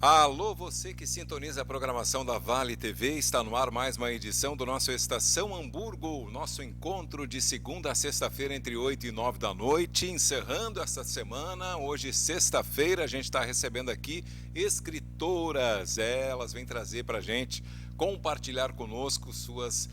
Alô, você que sintoniza a programação da Vale TV, está no ar mais uma edição do nosso Estação Hamburgo, nosso encontro de segunda a sexta-feira entre 8 e 9 da noite, encerrando esta semana. Hoje, sexta-feira, a gente está recebendo aqui escritoras, elas vêm trazer para a gente, compartilhar conosco suas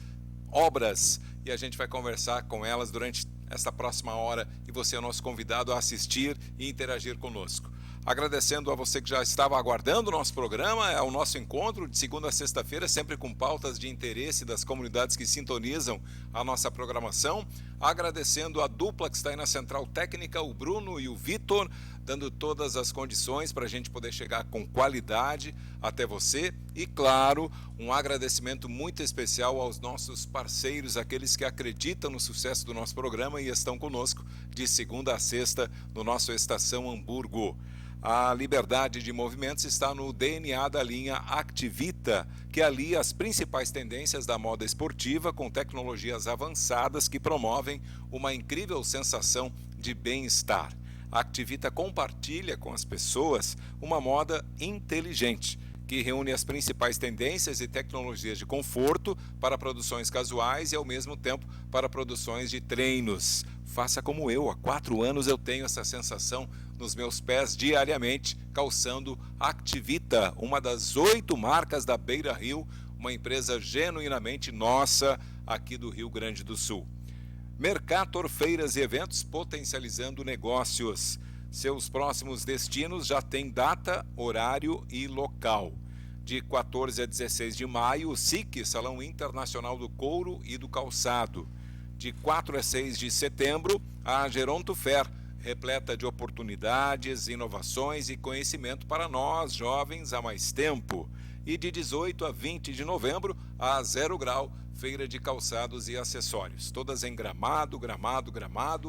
obras, e a gente vai conversar com elas durante esta próxima hora, e você é o nosso convidado a assistir e interagir conosco. Agradecendo a você que já estava aguardando o nosso programa, é o nosso encontro de segunda a sexta-feira, sempre com pautas de interesse das comunidades que sintonizam a nossa programação. Agradecendo a dupla que está aí na Central Técnica, o Bruno e o Vitor, dando todas as condições para a gente poder chegar com qualidade até você. E, claro, um agradecimento muito especial aos nossos parceiros, aqueles que acreditam no sucesso do nosso programa e estão conosco de segunda a sexta no nosso Estação Hamburgo. A liberdade de movimentos está no DNA da linha Activita, que alia as principais tendências da moda esportiva com tecnologias avançadas que promovem uma incrível sensação de bem-estar. A Activita compartilha com as pessoas uma moda inteligente, que reúne as principais tendências e tecnologias de conforto para produções casuais e, ao mesmo tempo, para produções de treinos. Faça como eu, há 4 anos eu tenho essa sensação nos meus pés diariamente, calçando Activita, uma das 8 marcas da Beira Rio, uma empresa genuinamente nossa aqui do Rio Grande do Sul. Mercator Feiras e Eventos, potencializando negócios. Seus próximos destinos já têm data, horário e local. De 14 a 16 de maio, o SIC, Salão Internacional do Couro e do Calçado. De 4 a 6 de setembro, a Geronto Fair, repleta de oportunidades, inovações e conhecimento para nós, jovens, há mais tempo. E de 18 a 20 de novembro, a Zero Grau, Feira de Calçados e Acessórios. Todas em Gramado,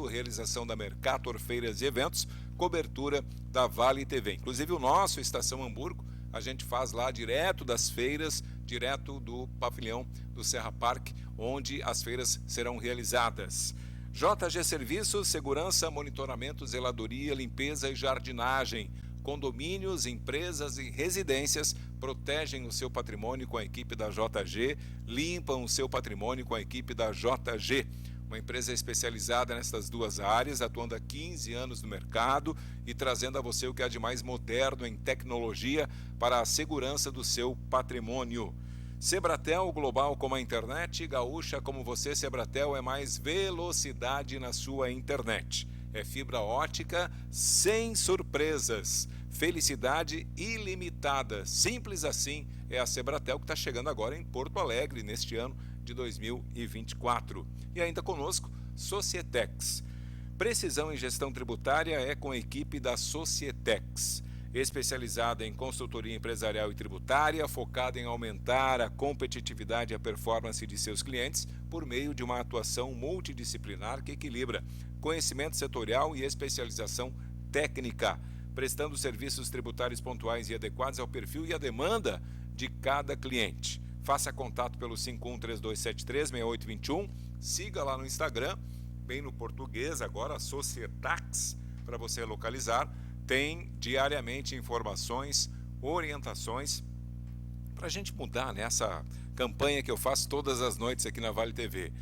realização da Mercator Feiras e Eventos, cobertura da Vale TV. Inclusive o nosso Estação Hamburgo, a gente faz lá direto das feiras, direto do pavilhão do Serra Park, onde as feiras serão realizadas. JG Serviços, segurança, monitoramento, zeladoria, limpeza e jardinagem. Condomínios, empresas e residências protegem o seu patrimônio com a equipe da JG, limpam o seu patrimônio com a equipe da JG. Uma empresa especializada nessas duas áreas, atuando há 15 anos no mercado e trazendo a você o que há de mais moderno em tecnologia para a segurança do seu patrimônio. Sebratel, global como a internet, gaúcha como você, Sebratel é mais velocidade na sua internet. É fibra ótica sem surpresas, felicidade ilimitada, simples assim é a Sebratel que está chegando agora em Porto Alegre neste ano de 2024. E ainda conosco, Societex. Precisão em gestão tributária é com a equipe da Societex. Especializada em consultoria empresarial e tributária, focada em aumentar a competitividade e a performance de seus clientes por meio de uma atuação multidisciplinar que equilibra conhecimento setorial e especialização técnica, prestando serviços tributários pontuais e adequados ao perfil e à demanda de cada cliente. Faça contato pelo 5132736821, siga lá no Instagram, bem no português agora, Societax, para você localizar. Tem diariamente informações, orientações para a gente mudar nessa campanha que eu faço todas as noites aqui na Vale TV.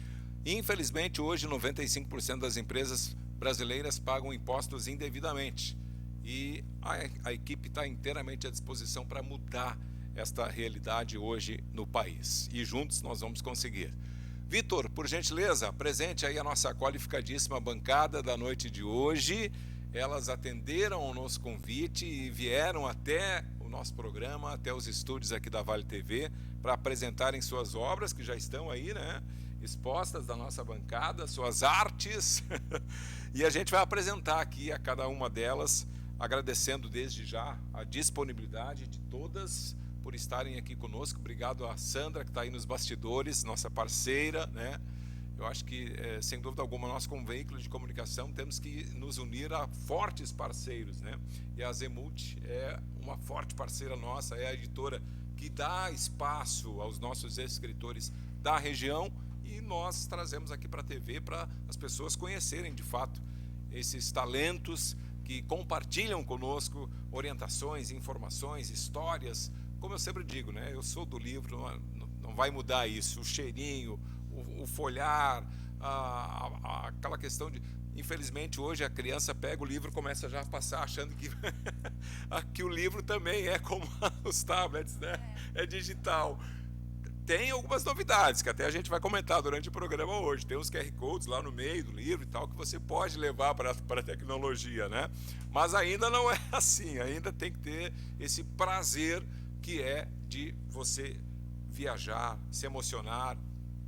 Infelizmente, hoje 95% das empresas brasileiras pagam impostos indevidamente e a equipe está inteiramente à disposição para mudar esta realidade hoje no país. E juntos nós vamos conseguir. Vitor, por gentileza, apresente aí a nossa qualificadíssima bancada da noite de hoje. Elas atenderam ao nosso convite e vieram até o nosso programa, até os estúdios aqui da Vale TV, para apresentarem suas obras, que já estão aí, né, expostas da nossa bancada, suas artes, e a gente vai apresentar aqui a cada uma delas, agradecendo desde já a disponibilidade de todas por estarem aqui conosco. Obrigado a Sandra, que está aí nos bastidores, nossa parceira, né? Eu acho que, sem dúvida alguma, nós como veículo de comunicação temos que nos unir a fortes parceiros, né? E a Zemult é uma forte parceira nossa, é a editora que dá espaço aos nossos escritores da região e nós trazemos aqui para a TV para as pessoas conhecerem de fato esses talentos que compartilham conosco orientações, informações, histórias. Como eu sempre digo, né? Eu sou do livro, não vai mudar isso. O cheirinho, o folhar, aquela questão de... Infelizmente, hoje a criança pega o livro e começa já a passar achando que, que o livro também é como os tablets, né? É digital. Tem algumas novidades que até a gente vai comentar durante o programa hoje. Tem os QR Codes lá no meio do livro e tal, que você pode levar para a tecnologia, né? Mas ainda não é assim, ainda tem que ter esse prazer que é de você viajar, se emocionar,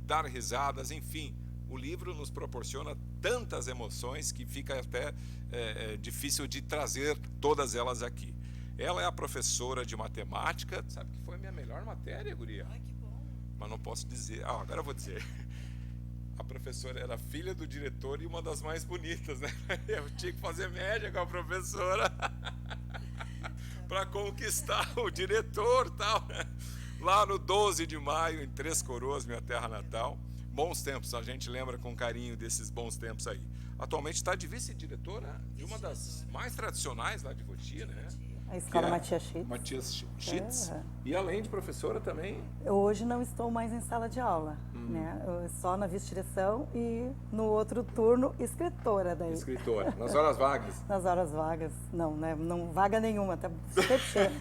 dar risadas, enfim. O livro nos proporciona tantas emoções que fica até difícil de trazer todas elas aqui. Ela é a professora de matemática, sabe que foi a minha melhor matéria, guria? Ai, que bom. Mas não posso dizer. Agora eu vou dizer. A professora era filha do diretor e uma das mais bonitas, né? Eu tinha que fazer média com a professora para conquistar o diretor e tal, né? Lá no 12 de maio, em Três Coroas, minha terra natal. Bons tempos, a gente lembra com carinho desses bons tempos aí. Atualmente está de vice-diretora de uma das mais tradicionais lá de Cotia, né? A escola Matias Schitz. Matias Schitz. E além de professora também? Eu hoje não estou mais em sala de aula, né? Eu só na vice-direção e no outro turno, escritora daí. Escritora, nas horas vagas. Nas horas vagas, não, né? Não vaga nenhuma, tá sempre cheio.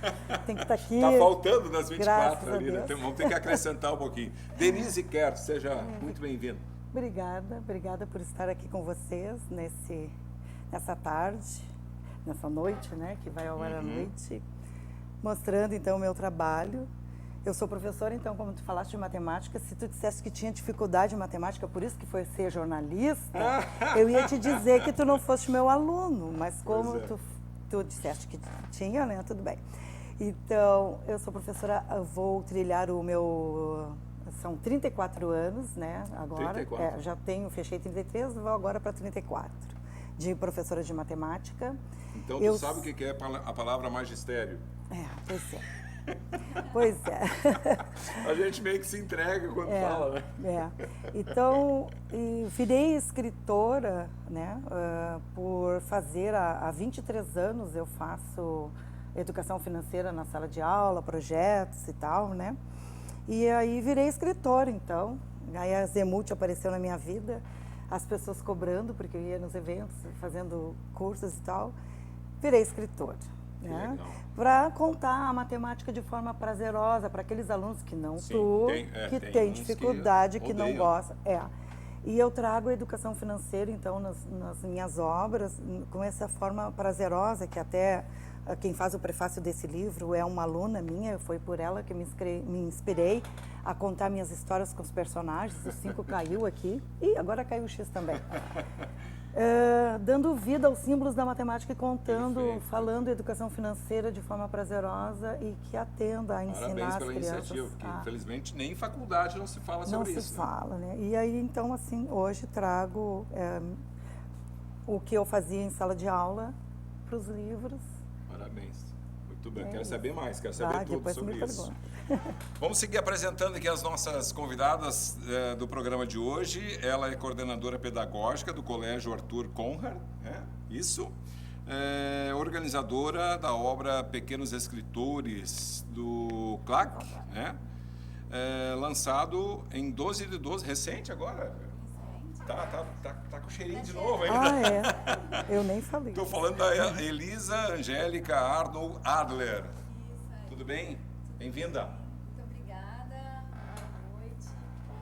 Tem que estar aqui. Está faltando nas 24 Graças ali, né? Vamos ter que acrescentar um pouquinho. Denise Kerr, seja muito bem-vinda. Obrigada por estar aqui com vocês nessa tarde. Nessa noite, né, que vai ao ar à noite, mostrando então o meu trabalho. Eu sou professora, então, como tu falaste de matemática, se tu dissesse que tinha dificuldade em matemática, por isso que foi ser jornalista, eu ia te dizer que tu não foste meu aluno, mas como tu disseste que tinha, né, tudo bem. Então, eu sou professora, eu vou trilhar o meu... São 34 anos, né, agora. 34? Já fechei 33, vou agora para 34. De professora de matemática. Então, tu sabe o que é a palavra magistério? Pois é. Pois é. A gente meio que se entrega quando fala, né? Então, virei escritora, né? Por fazer, há 23 anos eu faço educação financeira na sala de aula, projetos e tal, né? E aí virei escritora, então. Aí a Zemult apareceu na minha vida. As pessoas cobrando, porque eu ia nos eventos, fazendo cursos e tal, virei escritora, né? Para contar a matemática de forma prazerosa para aqueles alunos que não que têm dificuldade, que não gostam. E eu trago a educação financeira, então, nas minhas obras, com essa forma prazerosa, que até quem faz o prefácio desse livro é uma aluna minha, foi por ela que me inspirei a contar minhas histórias com os personagens. O 5 caiu aqui e agora caiu o X também. Dando vida aos símbolos da matemática e contando, falando educação financeira de forma prazerosa e que atenda a ensinar as crianças. Parabéns pela iniciativa, porque infelizmente nem em faculdade não se fala sobre isso. Não se fala, né? E aí, então, assim, hoje trago o que eu fazia em sala de aula para os livros. Parabéns. Muito bem. Quero saber mais, quero saber tudo sobre isso. Pergunta. Vamos seguir apresentando aqui as nossas convidadas do programa de hoje. Ela é coordenadora pedagógica do Colégio Arthur Conrad, né? Isso. Organizadora da obra Pequenos Escritores do CLAC, né? Lançado em 12 de 12, recente agora. Tá com cheirinho de novo ainda. Eu nem falei. Estou falando da Elisa Angélica Arnold Adler. Tudo bem? Bem-vinda. Muito obrigada. Boa noite.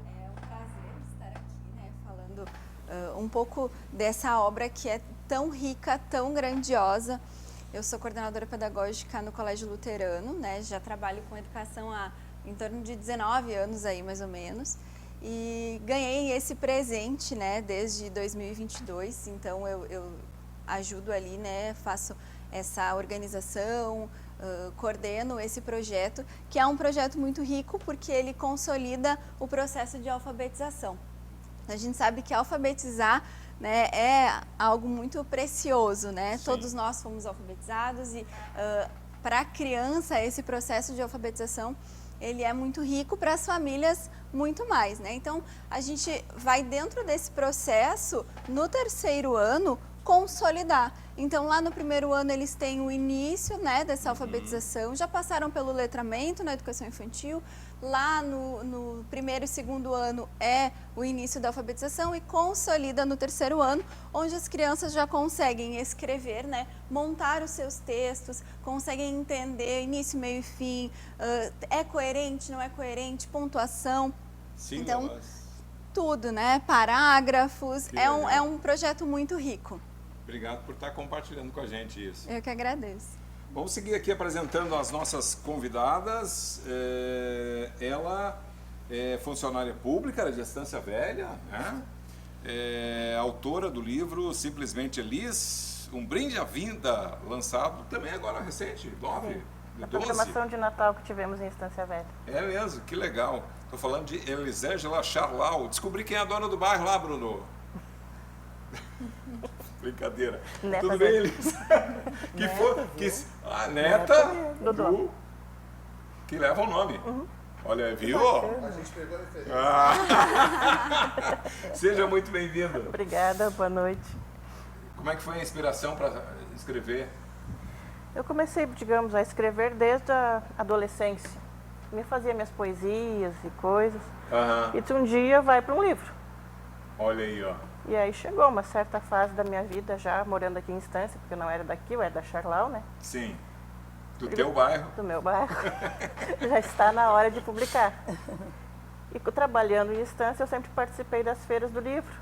É um prazer estar aqui, né, falando um pouco dessa obra que é tão rica, tão grandiosa. Eu sou coordenadora pedagógica no Colégio Luterano, né? Já trabalho com educação há em torno de 19 anos aí, mais ou menos. E ganhei esse presente, né, desde 2022, então eu ajudo ali, né, faço essa organização, coordeno esse projeto, que é um projeto muito rico porque ele consolida o processo de alfabetização. A gente sabe que alfabetizar, né, é algo muito precioso, né? Sim. Todos nós fomos alfabetizados e para a criança esse processo de alfabetização ele é muito rico, para as famílias muito mais, né? Então, a gente vai dentro desse processo, no terceiro ano, consolidar. Então, lá no primeiro ano, eles têm o início, né, dessa alfabetização, já passaram pelo letramento na educação infantil. Lá no primeiro e segundo ano é o início da alfabetização e consolida no terceiro ano, onde as crianças já conseguem escrever, né, montar os seus textos, conseguem entender início, meio e fim, é coerente, não é coerente, pontuação. Sim, Então, tudo, né, parágrafos, Que é legal. um projeto muito rico. Obrigado por estar compartilhando com a gente isso. Eu que agradeço. Vamos seguir aqui apresentando as nossas convidadas. Ela é funcionária pública de Estância Velha, né? É autora do livro Simplesmente Elis, um brinde à vinda, lançado também agora recente, 9 de A 12. programação de Natal que tivemos em Estância Velha. É mesmo, que legal. Estou falando de Elisângela Charlau. Descobri quem é a dona do bairro lá, Bruno. Brincadeira. Neta Tudo dele. bem, Elis? Que foi? A neta Do dono. que leva o nome. Olha, viu? A gente pegou a referência. Seja muito bem-vindo. Obrigada, boa noite. Como é que foi a inspiração para escrever? Eu comecei, digamos, a escrever desde a adolescência. Me fazia minhas poesias e coisas. Aham. E um dia vai para um livro. Olha aí, ó. E aí chegou uma certa fase da minha vida, já morando aqui em Estância, porque eu não era daqui, eu era da Charlau, né? Sim. Do teu bairro. Do meu bairro. Já está na hora de publicar. E trabalhando em Estância, eu sempre participei das feiras do livro.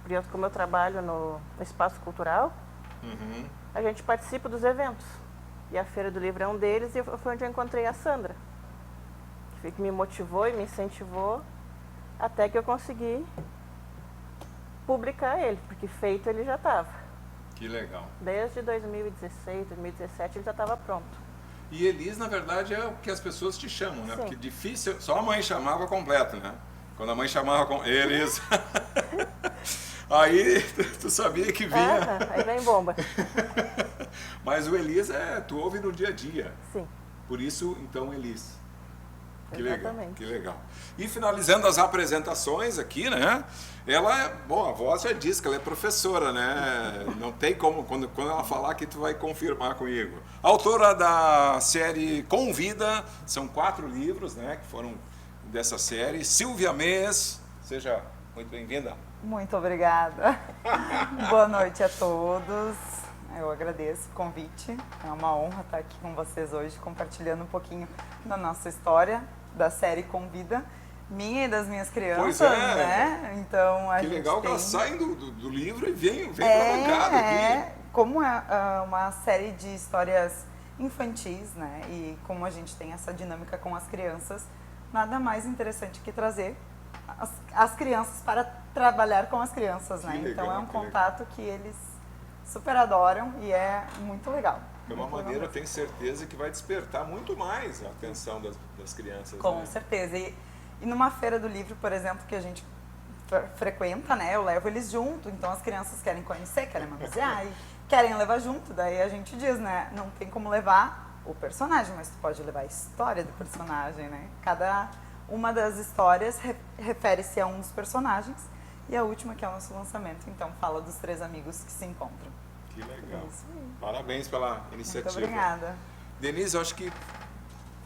Porque como eu trabalho no espaço cultural, a gente participa dos eventos. E a Feira do Livro é um deles, e foi onde eu encontrei a Sandra, que me motivou e me incentivou, até que eu consegui publicar ele, porque feito ele já estava. Que legal. Desde 2016, 2017 ele já estava pronto. E Elis, na verdade, é o que as pessoas te chamam, né? Sim. Porque difícil, só a mãe chamava completo, né? Quando a mãe chamava com Elis, aí tu sabia que vinha. Aí vem bomba. Mas o Elis tu ouve no dia a dia. Sim. Por isso, então, Elis. Que legal, Exatamente. que legal. E finalizando as apresentações aqui, né? Ela bom, a voz já diz que ela é professora, né? Não tem como, quando ela falar aqui, tu vai confirmar comigo. Autora da série Convida, são 4 livros, né? Que foram dessa série. Silvia Mês, seja muito bem-vinda. Muito obrigada. Boa noite a todos. Eu agradeço o convite. É uma honra estar aqui com vocês hoje, compartilhando um pouquinho da nossa história, da série Convida, minha e das minhas crianças, Pois é. né? Então, Que gente legal que tem... elas saem do livro e vem pra bancada aqui. Como é uma série de histórias infantis, né? E como a gente tem essa dinâmica com as crianças, nada mais interessante que trazer as crianças para trabalhar com as crianças, né? Que legal, Então é um que legal. contato que eles super adoram e é muito legal. É uma Muito maneira, eu legal. tenho certeza, que vai despertar muito mais a atenção das crianças. Com né? certeza. E numa feira do livro, por exemplo, que a gente frequenta, né? Eu levo eles junto, então as crianças querem conhecer, querem manusear e querem levar junto. Daí a gente diz, né? Não tem como levar o personagem, mas tu pode levar a história do personagem, né? Cada uma das histórias refere-se a um dos personagens e a última, que é o nosso lançamento, então fala dos 3 amigos que se encontram. Que legal. É isso aí. Parabéns pela iniciativa. Muito obrigada. Denise, eu acho que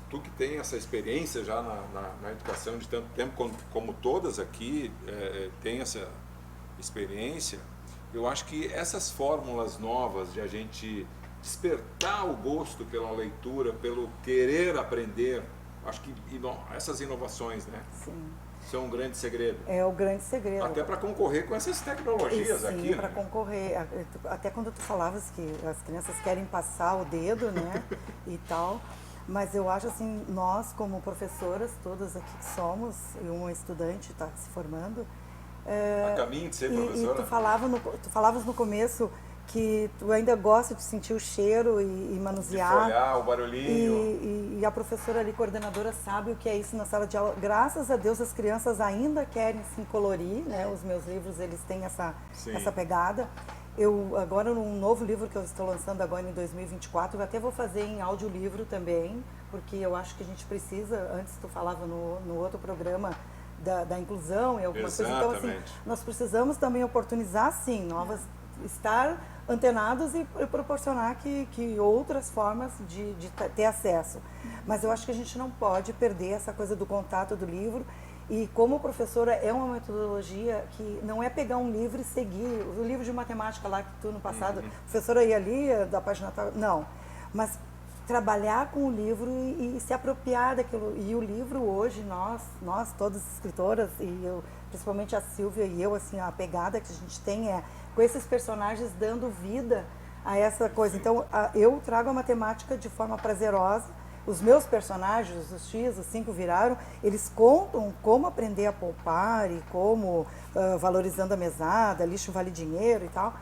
tu que tem essa experiência já na educação de tanto tempo como todas aqui tem essa experiência, eu acho que essas fórmulas novas de a gente despertar o gosto pela leitura, pelo querer aprender, acho que essas inovações, né, Sim, são um grande segredo. é o grande segredo. Até para concorrer com essas tecnologias Sim, aqui, para né? concorrer. Até quando tu falavas que as crianças querem passar o dedo, né, e tal. Mas eu acho assim, nós como professoras, todas aqui que somos, e um estudante está se formando. A caminho de ser E professora. tu falavas no começo que tu ainda gosta de sentir o cheiro e De manusear. folhar, o barulhinho. E a professora ali, coordenadora, sabe o que é isso na sala de aula. Graças a Deus, as crianças ainda querem se colorir, né? Os meus livros, eles têm essa pegada. Agora, num novo livro que eu estou lançando agora em 2024, eu até vou fazer em audiolivro também, porque eu acho que a gente precisa, antes tu falava no outro programa, da inclusão e algumas coisas. Então, assim, Exatamente. nós precisamos também oportunizar, sim, estar antenados e proporcionar que outras formas de ter acesso. Mas eu acho que a gente não pode perder essa coisa do contato do livro. E como professora, é uma metodologia que não é pegar um livro e seguir. O livro de matemática lá que tu no passado, a professora ia ali, da página tal, não. Mas trabalhar com o livro e se apropriar daquilo. E o livro hoje, nós todas escritoras, e eu, principalmente a Silvia e eu, assim, a pegada que a gente tem é com esses personagens dando vida a essa coisa. Então, eu trago a matemática de forma prazerosa. Os meus personagens, os X, os 5 viraram, eles contam como aprender a poupar e como valorizando a mesada, lixo vale dinheiro e tal.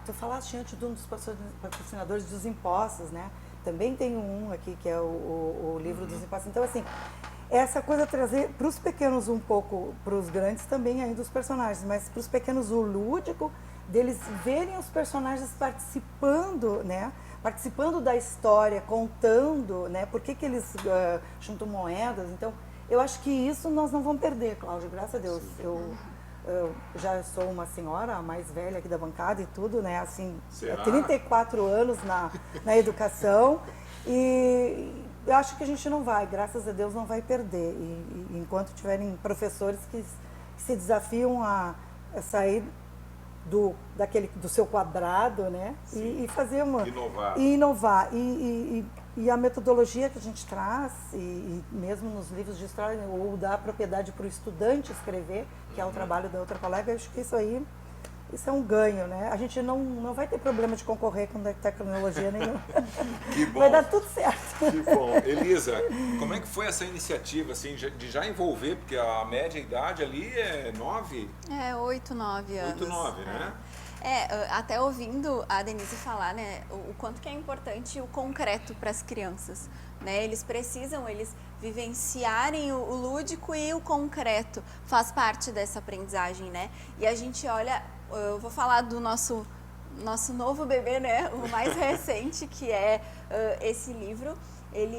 Tu falaste antes de um dos patrocinadores dos impostos, né? Também tem um aqui que é o livro dos impostos. Então, assim, essa coisa trazer para os pequenos um pouco, para os grandes também ainda os personagens, mas para os pequenos o lúdico, deles verem os personagens participando, né? Participando da história, contando, né? Por que eles juntam moedas. Então, eu acho que isso nós não vamos perder, Cláudio, graças a Deus. Eu já sou uma senhora, a mais velha aqui da bancada e tudo, né? Assim, há 34 anos na educação e eu acho que a gente não vai, graças a Deus, não vai perder. E enquanto tiverem professores que se desafiam a sair do seu quadrado, né? E fazer inovar. E a metodologia que a gente traz, e mesmo nos livros de história, ou dar propriedade para o estudante escrever, que é o trabalho da outra colega, eu acho que isso é um ganho, né? A gente não vai ter problema de concorrer com tecnologia nenhuma. Que bom. Vai dar tudo certo. Que bom. Elisa, como é que foi essa iniciativa, assim, de já envolver, porque a média idade ali é 9? 8, 9 anos. 8, 9, né? Até ouvindo a Denise falar, né, o quanto que é importante o concreto para as crianças, né? Eles vivenciarem o lúdico e o concreto, faz parte dessa aprendizagem, né? E a gente olha, eu vou falar do nosso novo bebê, né, o mais recente, que é esse livro. Ele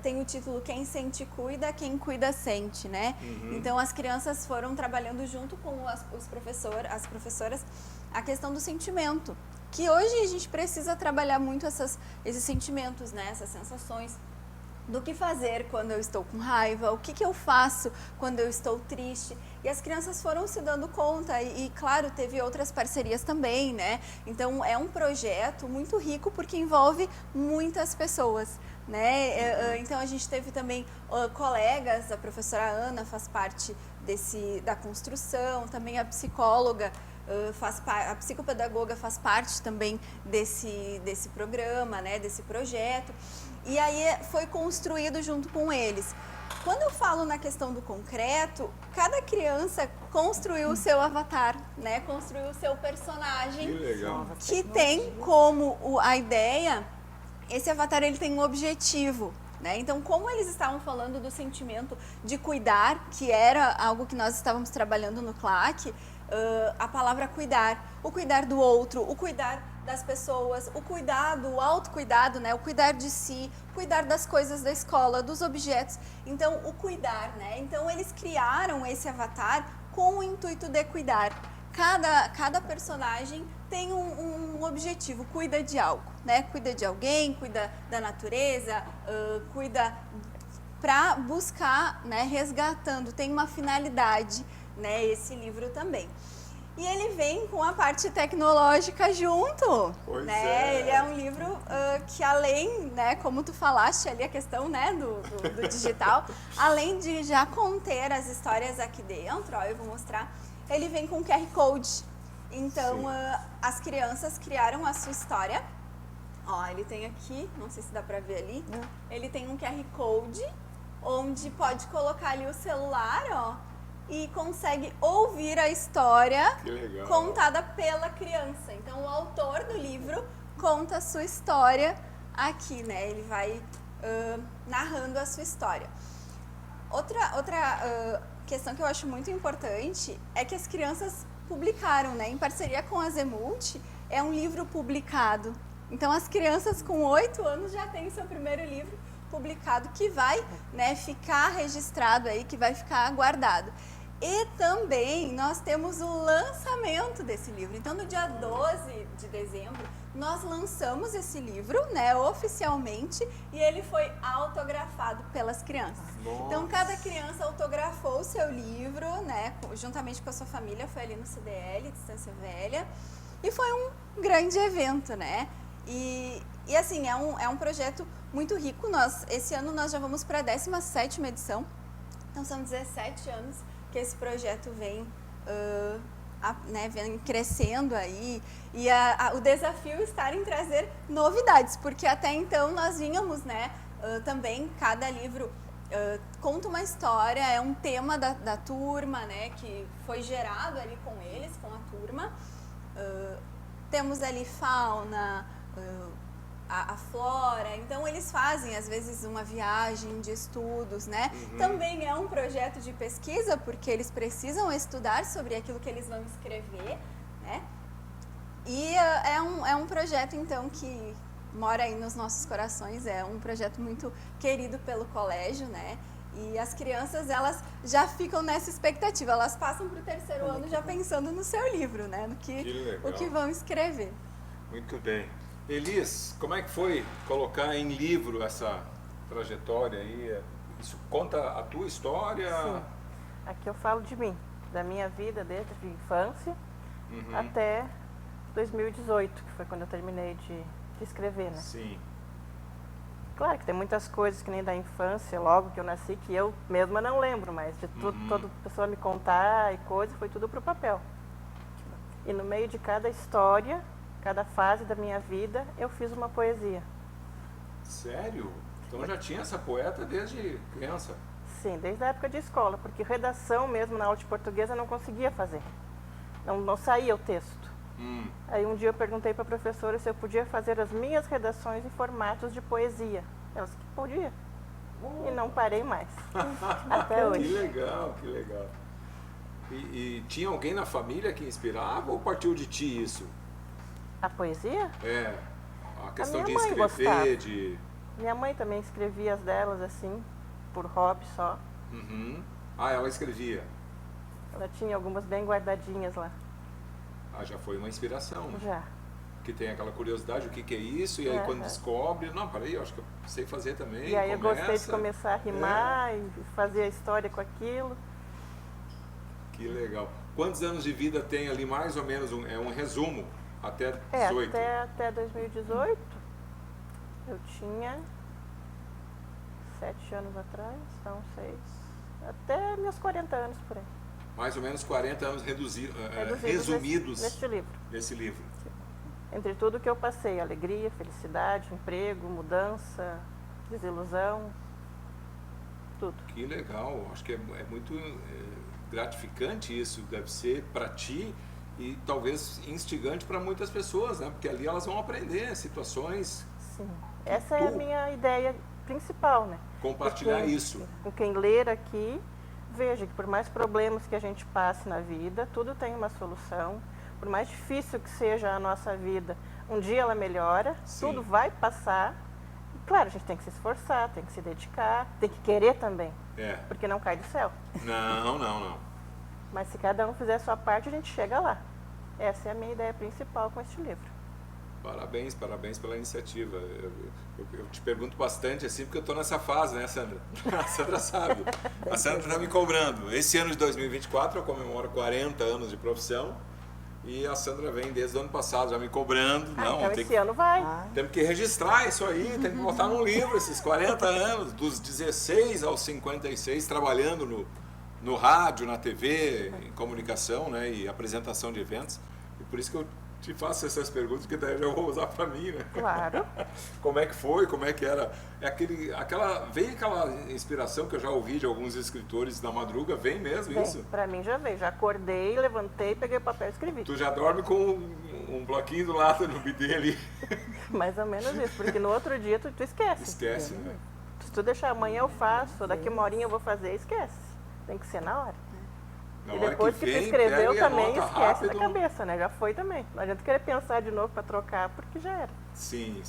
tem o título Quem Sente Cuida, Quem Cuida Sente, né? Então as crianças foram trabalhando junto com as professoras a questão do sentimento, que hoje a gente precisa trabalhar muito esses sentimentos, né? Essas sensações do que fazer quando eu estou com raiva, o que eu faço quando eu estou triste. E as crianças foram se dando conta e claro, teve outras parcerias também, né? Então é um projeto muito rico porque envolve muitas pessoas, né? Então a gente teve também colegas, a professora Ana faz parte da construção, também a psicóloga, a psicopedagoga faz parte também desse programa, né? Desse projeto. E aí foi construído junto com eles. Quando eu falo na questão do concreto, cada criança construiu o seu avatar, né? Construiu o seu personagem. Que legal. Que tem como a ideia, esse avatar ele tem um objetivo, né? Então, como eles estavam falando do sentimento de cuidar, que era algo que nós estávamos trabalhando no CLAC, a palavra cuidar, o cuidar do outro, o cuidar das pessoas, o cuidado, o autocuidado, né? O cuidar de si, cuidar das coisas da escola, dos objetos. Então, o cuidar, né? Então, eles criaram esse avatar com o intuito de cuidar. Cada personagem tem um objetivo, cuida de algo, né? Cuida de alguém, cuida da natureza, cuida para buscar, né? Resgatando, tem uma finalidade, né? Esse livro também. E ele vem com a parte tecnológica junto, pois né? Ele é um livro que além, né, como tu falaste ali a questão, né, do digital, além de já conter as histórias aqui dentro, ó, eu vou mostrar, ele vem com QR Code. Então, as crianças criaram a sua história. Ó, ele tem aqui, não sei se dá pra ver ali, ele tem um QR Code, onde pode colocar ali o celular, ó, e consegue ouvir a história contada pela criança. Então, o autor do livro conta a sua história aqui, né? Ele vai narrando a sua história. Outra questão que eu acho muito importante é que as crianças publicaram, né? Em parceria com a Zemult, é um livro publicado. Então, as crianças com 8 anos já têm seu primeiro livro publicado, que vai, né, ficar registrado aí, que vai ficar guardado. E também nós temos o lançamento desse livro. Então, no dia 12 de dezembro, nós lançamos esse livro, né, oficialmente, e ele foi autografado pelas crianças. Nossa. Então, cada criança autografou o seu livro, né, juntamente com a sua família, foi ali no CDL, Distância Velha, e foi um grande evento, né? E assim, é um projeto muito rico. Esse ano nós já vamos para a 17ª edição, então são 17 anos que esse projeto vem vem crescendo aí, e o desafio está em trazer novidades, porque até então nós vínhamos, né, também cada livro conta uma história, é um tema da turma, né, que foi gerado ali com eles, com a turma. Temos ali fauna, a flora, então eles fazem às vezes uma viagem de estudos, né? Uhum. Também é um projeto de pesquisa, porque eles precisam estudar sobre aquilo que eles vão escrever, né? E é um projeto então que mora aí nos nossos corações, é um projeto muito querido pelo colégio, né? E as crianças, elas já ficam nessa expectativa, elas passam para o 3º ano já pensando no seu livro, né? No o que vão escrever. Muito bem. Elis, como é que foi colocar em livro essa trajetória aí? Isso conta a tua história? Sim. Aqui eu falo de mim, da minha vida desde a infância até 2018, que foi quando eu terminei de escrever, né? Sim. Claro que tem muitas coisas que nem da infância, logo que eu nasci, que eu mesma não lembro, mas de tudo, toda pessoa me contar e coisa, foi tudo pro papel. E no meio de cada história, cada fase da minha vida, eu fiz uma poesia. Sério? Então já tinha essa poeta desde criança? Sim, desde a época de escola, porque redação mesmo na aula de português eu não conseguia fazer. Não saía o texto. Aí um dia eu perguntei para a professora se eu podia fazer as minhas redações em formatos de poesia. Ela disse que podia. E não parei mais. Até hoje. Que legal, que legal. E tinha alguém na família que inspirava ou partiu de ti isso? A poesia? É, a questão de minha mãe escrever, gostava. de... Minha mãe também escrevia as delas assim, por hobby só. Ah, ela escrevia. Ela tinha algumas bem guardadinhas lá. Ah, já foi uma inspiração, né? Já. Que tem aquela curiosidade, o que é isso, e aí quando descobre, não, peraí, eu acho que eu sei fazer também. E aí começa. eu gostei de começar a rimar e fazer a história com aquilo. Que legal. Quantos anos de vida tem ali, mais ou menos, é um resumo, até 18? Até 2018, eu tinha 7 anos atrás, então 6, até meus 40 anos por aí. Mais ou menos 40 anos resumidos neste livro. livro. Entre tudo que eu passei, alegria, felicidade, emprego, mudança, desilusão, tudo. Que legal, acho que é muito gratificante isso, deve ser para ti e talvez instigante para muitas pessoas, né? Porque ali elas vão aprender situações. Sim, essa é a minha ideia principal, né? Compartilhar isso. Com quem ler aqui, veja que por mais problemas que a gente passe na vida, tudo tem uma solução. Por mais difícil que seja a nossa vida, um dia ela melhora, tudo vai passar. E, claro, a gente tem que se esforçar, tem que se dedicar, tem que querer também, porque não cai do céu. Não. Mas se cada um fizer a sua parte, a gente chega lá. Essa é a minha ideia principal com este livro. Parabéns pela iniciativa. Eu te pergunto bastante assim, porque eu estou nessa fase, né, Sandra? A Sandra sabe. A Sandra está me cobrando. Esse ano de 2024 eu comemoro 40 anos de profissão e a Sandra vem desde o ano passado já me cobrando. Então esse ano vai. Temos que registrar isso aí, tem que botar num livro esses 40 anos, dos 16 aos 56, trabalhando no rádio, na TV, em comunicação, né, e apresentação de eventos. E por isso que eu te faço essas perguntas, que daí eu já vou usar para mim, né? Claro. Como é que foi, como é que era? Veio aquela inspiração que eu já ouvi de alguns escritores da madruga, vem mesmo isso? Para mim já veio, já acordei, levantei, peguei o papel e escrevi. Tu já dorme com um bloquinho do lado no bidê ali? Mais ou menos isso, porque no outro dia tu esquece. Esquece, né? Se tu deixar amanhã eu faço, daqui uma horinha eu vou fazer, esquece. Tem que ser na hora. Na E hora depois que tu escreveu também esquece rápido. da cabeça, né? Já foi também. Não adianta querer pensar de novo para trocar, porque já era. Sim.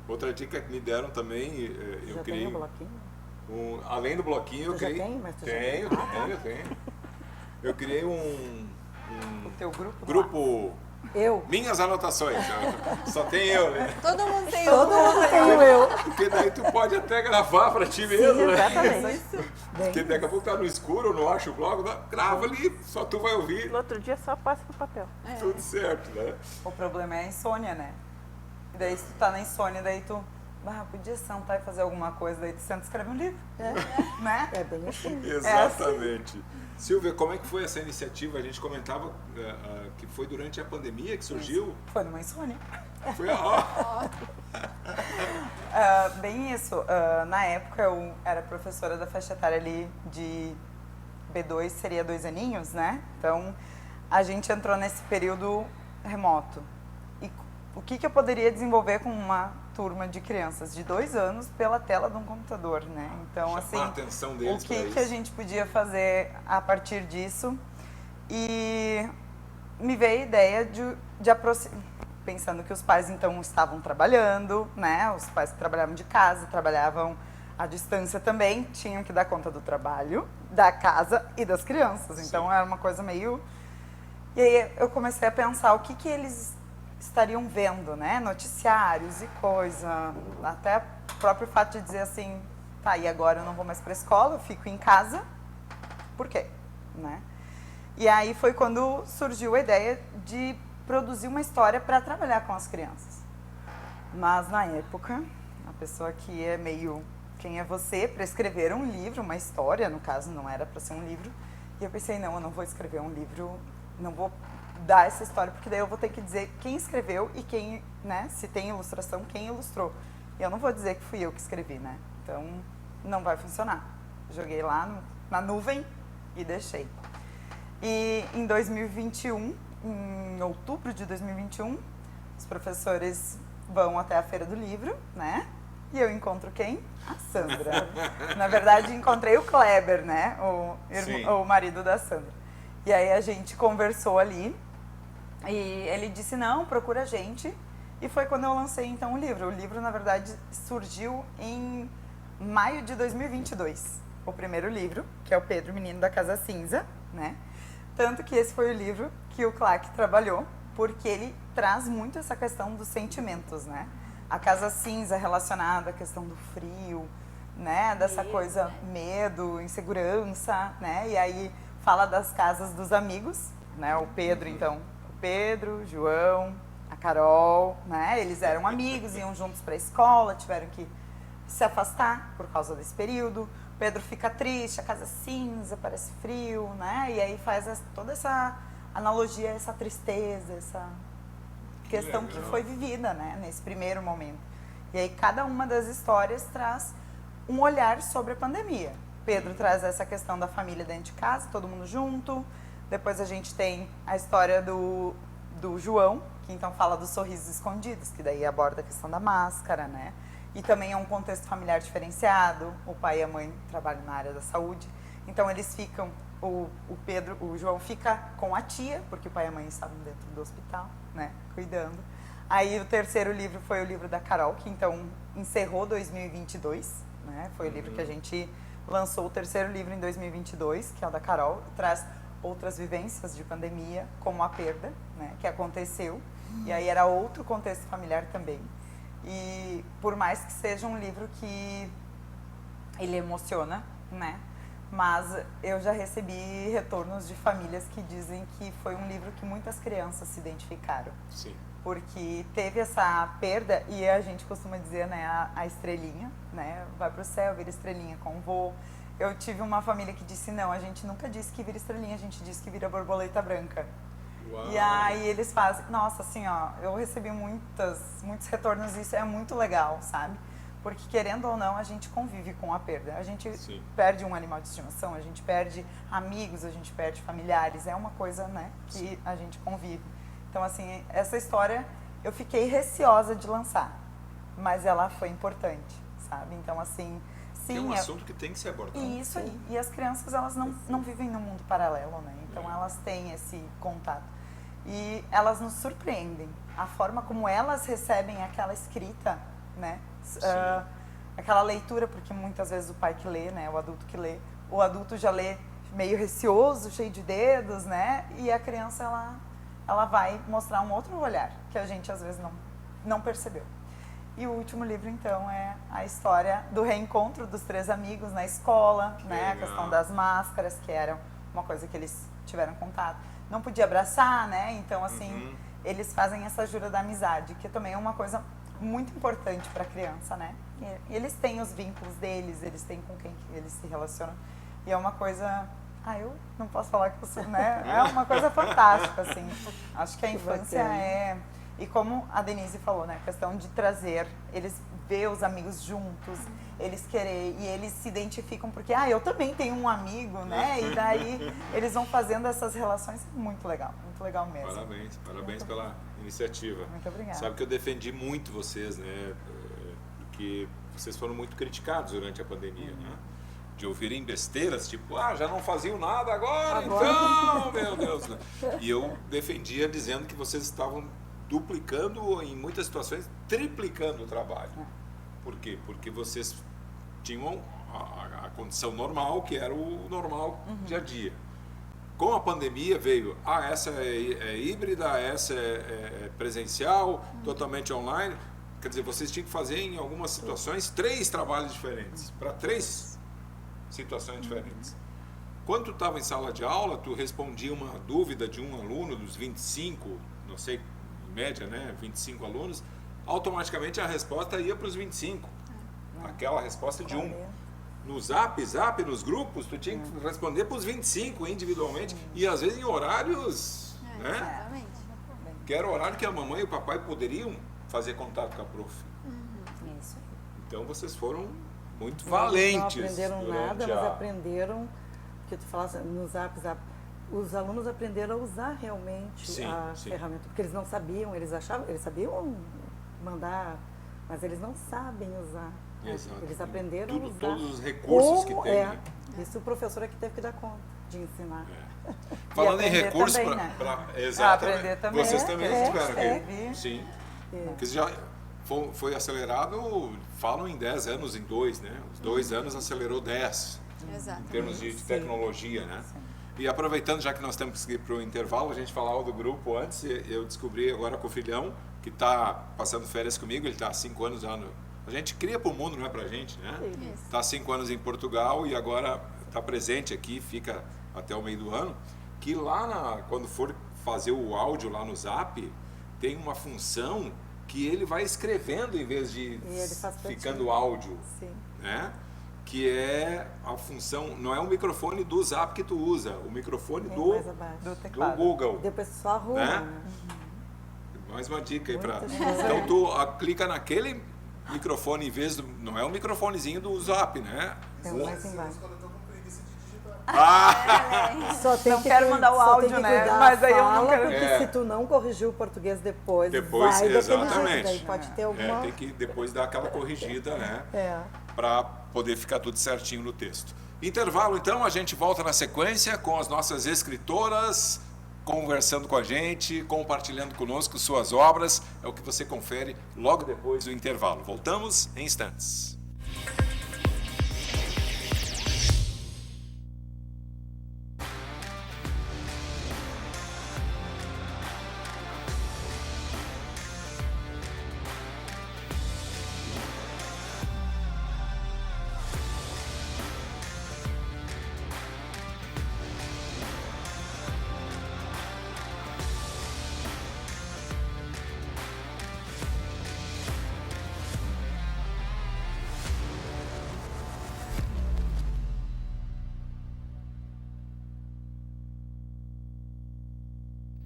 Outra dica que me deram também, eu Já criei... tem um bloquinho? Além do bloquinho, eu Tu já criei... tem, mas tu já Tenho. Eu criei um O teu grupo? grupo Eu. Minhas anotações. Só tem eu, né? Todo mundo tem Todo uma. mundo tem o eu. Porque daí tu pode até gravar pra ti mesmo, né? Exatamente. Porque daqui a pouco tá no escuro, não acha o blog, grava ali, só tu vai ouvir. No outro dia só passa pro papel. Tudo certo, né? O problema é a insônia, né? E daí se tu tá na insônia, daí tu... podia sentar e fazer alguma coisa, daí tu senta e escreve um livro. Né? É bem assim. Exatamente. Silvia, como é que foi essa iniciativa? A gente comentava que foi durante a pandemia que surgiu. Foi numa insônia. Foi Bem isso. Na época eu era professora da faixa etária ali de B2, seria 2 aninhos, né? Então a gente entrou nesse período remoto. E o que eu poderia desenvolver com uma turma de crianças de 2 anos pela tela de um computador, né? Então, Chamar assim, a atenção deles o pra que isso. a gente podia fazer a partir disso? E me veio a ideia de aproximar, pensando que os pais então estavam trabalhando, né? Os pais que trabalhavam de casa, trabalhavam à distância também, tinham que dar conta do trabalho, da casa e das crianças. Então era uma coisa meio... E aí eu comecei a pensar o que eles estariam vendo, né? Noticiários e coisa. Até o próprio fato de dizer assim, tá, e agora eu não vou mais para a escola, eu fico em casa. Por quê? Né? E aí foi quando surgiu a ideia de produzir uma história para trabalhar com as crianças. Mas na época, a pessoa que é meio... Quem é você para escrever um livro, uma história, no caso não era para ser um livro. E eu pensei, não, eu não vou escrever um livro, não vou dar essa história, porque daí eu vou ter que dizer quem escreveu e quem, né, se tem ilustração, quem ilustrou. E eu não vou dizer que fui eu que escrevi, né? Então, não vai funcionar. Joguei lá na nuvem e deixei. E em 2021, em outubro de 2021, os professores vão até a Feira do Livro, né? E eu encontro quem? A Sandra. Na verdade, encontrei o Kleber, né? O marido da Sandra. E aí a gente conversou ali e ele disse, não, procura a gente. E foi quando eu lancei então o livro. O livro, na verdade, surgiu em maio de 2022. O primeiro livro, que é o Pedro, Menino da Casa Cinza, né? Tanto que esse foi o livro que o Clark trabalhou, porque ele traz muito essa questão dos sentimentos, né? A Casa Cinza relacionada à questão do frio, né? Dessa coisa, medo, insegurança, né? E aí fala das casas dos amigos, né? O Pedro, então, o Pedro, João, a Carol, né? Eles eram amigos, iam juntos para a escola, tiveram que se afastar por causa desse período. O Pedro fica triste, a casa cinza, parece frio, né? E aí faz toda essa analogia, essa tristeza, essa questão que foi vivida, né? Nesse primeiro momento. E aí cada uma das histórias traz um olhar sobre a pandemia. Pedro traz essa questão da família dentro de casa, todo mundo junto. Depois a gente tem a história do João, que então fala dos sorrisos escondidos, que daí aborda a questão da máscara, né? E também é um contexto familiar diferenciado. O pai e a mãe trabalham na área da saúde. Então eles ficam, o João fica com a tia, porque o pai e a mãe estavam dentro do hospital, né? Cuidando. Aí o terceiro livro foi o livro da Carol, que então encerrou 2022, né? Foi o livro que a gente lançou, o terceiro livro em 2022, que é o da Carol, e traz outras vivências de pandemia, como a perda, né, que aconteceu, e aí era outro contexto familiar também. E por mais que seja um livro que ele emociona, né, mas eu já recebi retornos de famílias que dizem que foi um livro que muitas crianças se identificaram. Sim. Porque teve essa perda e a gente costuma dizer, né, a estrelinha, né, vai pro céu, vira estrelinha com voo. Eu tive uma família que disse, não, a gente nunca disse que vira estrelinha, a gente disse que vira borboleta branca. Uau. E aí eles fazem, nossa, assim, ó, eu recebi muitos retornos e isso é muito legal, sabe? Porque querendo ou não, a gente convive com a perda. A gente perde um animal de estimação, a gente perde amigos, a gente perde familiares, é uma coisa, né, que a gente convive. Então, assim, essa história eu fiquei receosa de lançar, mas ela foi importante, sabe? Então, assim, sim... É um assunto que tem que ser abordado. Isso aí. E as crianças, elas não vivem num mundo paralelo, né? Então, elas têm esse contato. E elas nos surpreendem. A forma como elas recebem aquela escrita, né? Aquela leitura, porque muitas vezes o pai que lê, né? O adulto que lê. O adulto já lê meio receoso, cheio de dedos, né? E a criança, ela vai mostrar um outro olhar que a gente às vezes não percebeu. E o último livro, então, é a história do reencontro dos 3 amigos na escola, né? A questão das máscaras, que era uma coisa que eles tiveram contato. Não podia abraçar, né? Então, assim, eles fazem essa jura da amizade, que também é uma coisa muito importante para a criança, né? E eles têm os vínculos deles, eles têm com quem eles se relacionam. E é uma coisa... eu não posso falar que eu sou, né? É uma coisa fantástica, assim. Acho que a infância é... E como a Denise falou, né? A questão de trazer, eles ver os amigos juntos, eles querer, e eles se identificam porque, eu também tenho um amigo, né? E daí eles vão fazendo essas relações, muito legal mesmo. Parabéns pela iniciativa. Muito obrigada. Sabe que eu defendi muito vocês, né? Porque vocês foram muito criticados durante a pandemia, né? De ouvirem besteiras, tipo, já não faziam nada agora. Então, meu Deus. Né? E eu defendia dizendo que vocês estavam duplicando, em muitas situações, triplicando o trabalho. Por quê? Porque vocês tinham a condição normal, que era o normal dia a dia. Com a pandemia veio, essa é híbrida, essa é presencial, totalmente online. Quer dizer, vocês tinham que fazer, em algumas situações, 3 trabalhos diferentes, para 3 situações diferentes. Quando tu estava em sala de aula, tu respondia uma dúvida de um aluno dos 25, não sei, em média, né, 25 alunos, automaticamente a resposta ia para os 25. Aquela resposta de um. No Zap, nos grupos, tu tinha que responder para os 25 individualmente e às vezes em horários, né? Exatamente. Que era o horário que a mamãe e o papai poderiam fazer contato com a prof. Isso. Então vocês foram muito valentes. Não aprenderam nada, mas aprenderam, que tu falasse no Zap, os alunos aprenderam a usar realmente a ferramenta, porque eles não sabiam, eles sabiam mandar, mas eles não sabem usar. Exato. Eles aprenderam a usar. Todos os recursos que tem. Né? Isso o professor é que teve que dar conta de ensinar. Falando em recursos, exatamente. Aprender também. Vocês também tiveram que... Sim. Porque já foi acelerado, falam em 10 anos, em 2, né? Os 2 anos acelerou 10. Exato. Em termos de tecnologia, né? Sim. E aproveitando, já que nós temos que ir para o intervalo, a gente falava do grupo antes, eu descobri agora com o filhão, que está passando férias comigo, ele está há 5 anos lá no... A gente cria para o mundo, não é para a gente, né? Está há 5 anos em Portugal e agora está presente aqui, fica até o meio do ano, que lá, quando for fazer o áudio lá no Zap, tem uma função que ele vai escrevendo em vez de ficando áudio. Sim. Né? Que é a função, não é o microfone do Zap que tu usa, o microfone do Google. Depois só arruma. Né? Mais uma dica aí para... Então tu clica naquele microfone em vez do... Não é o microfonezinho do Zap, né? É o mais embaixo. Só tem não quero mandar o áudio, né? Mas aí eu não quero... Porque se tu não corrigir o português depois vai exatamente. Daquele jeito, daí pode ter alguma... tem que depois dar aquela corrigida, né? Para poder ficar tudo certinho no texto. Intervalo, então, a gente volta na sequência com as nossas escritoras conversando com a gente, compartilhando conosco suas obras. É o que você confere logo depois do intervalo. Voltamos em instantes.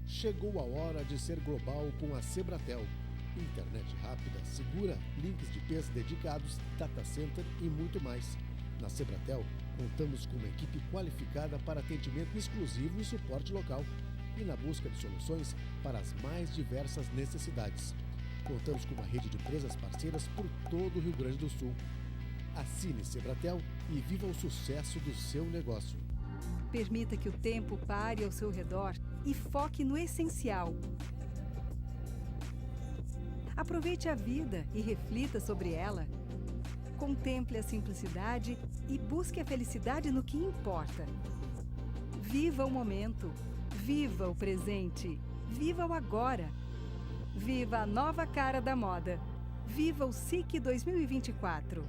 Chegou a hora de ser global com a Sebratel. Internet rápida, segura, links de PS dedicados, data center e muito mais. Na Sebratel, contamos com uma equipe qualificada para atendimento exclusivo e suporte local e na busca de soluções para as mais diversas necessidades. Contamos com uma rede de empresas parceiras por todo o Rio Grande do Sul. Assine Sebratel e viva o sucesso do seu negócio. Permita que o tempo pare ao seu redor e foque no essencial. Aproveite a vida e reflita sobre ela. Contemple a simplicidade e busque a felicidade no que importa. Viva o momento, viva o presente, Viva o agora! Viva a nova cara da moda! Viva o SIC 2024!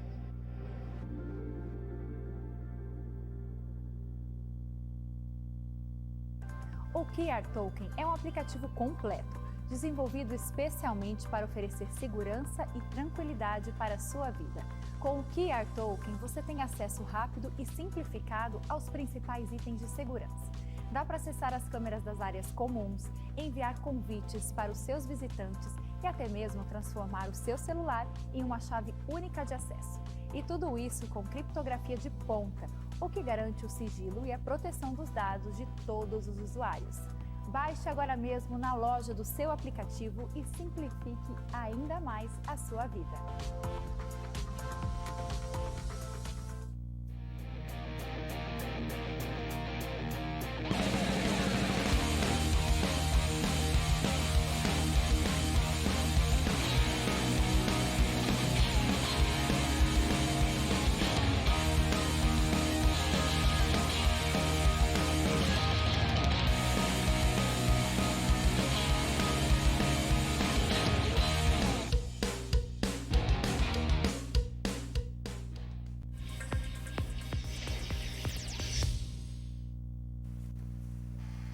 O QR Token é um aplicativo completo, desenvolvido especialmente para oferecer segurança e tranquilidade para a sua vida. Com o QR Token, você tem acesso rápido e simplificado aos principais itens de segurança. Dá para acessar as câmeras das áreas comuns, enviar convites para os seus visitantes e até mesmo transformar o seu celular em uma chave única de acesso. E tudo isso com criptografia de ponta, o que garante o sigilo e a proteção dos dados de todos os usuários. Baixe agora mesmo na loja do seu aplicativo e simplifique ainda mais a sua vida.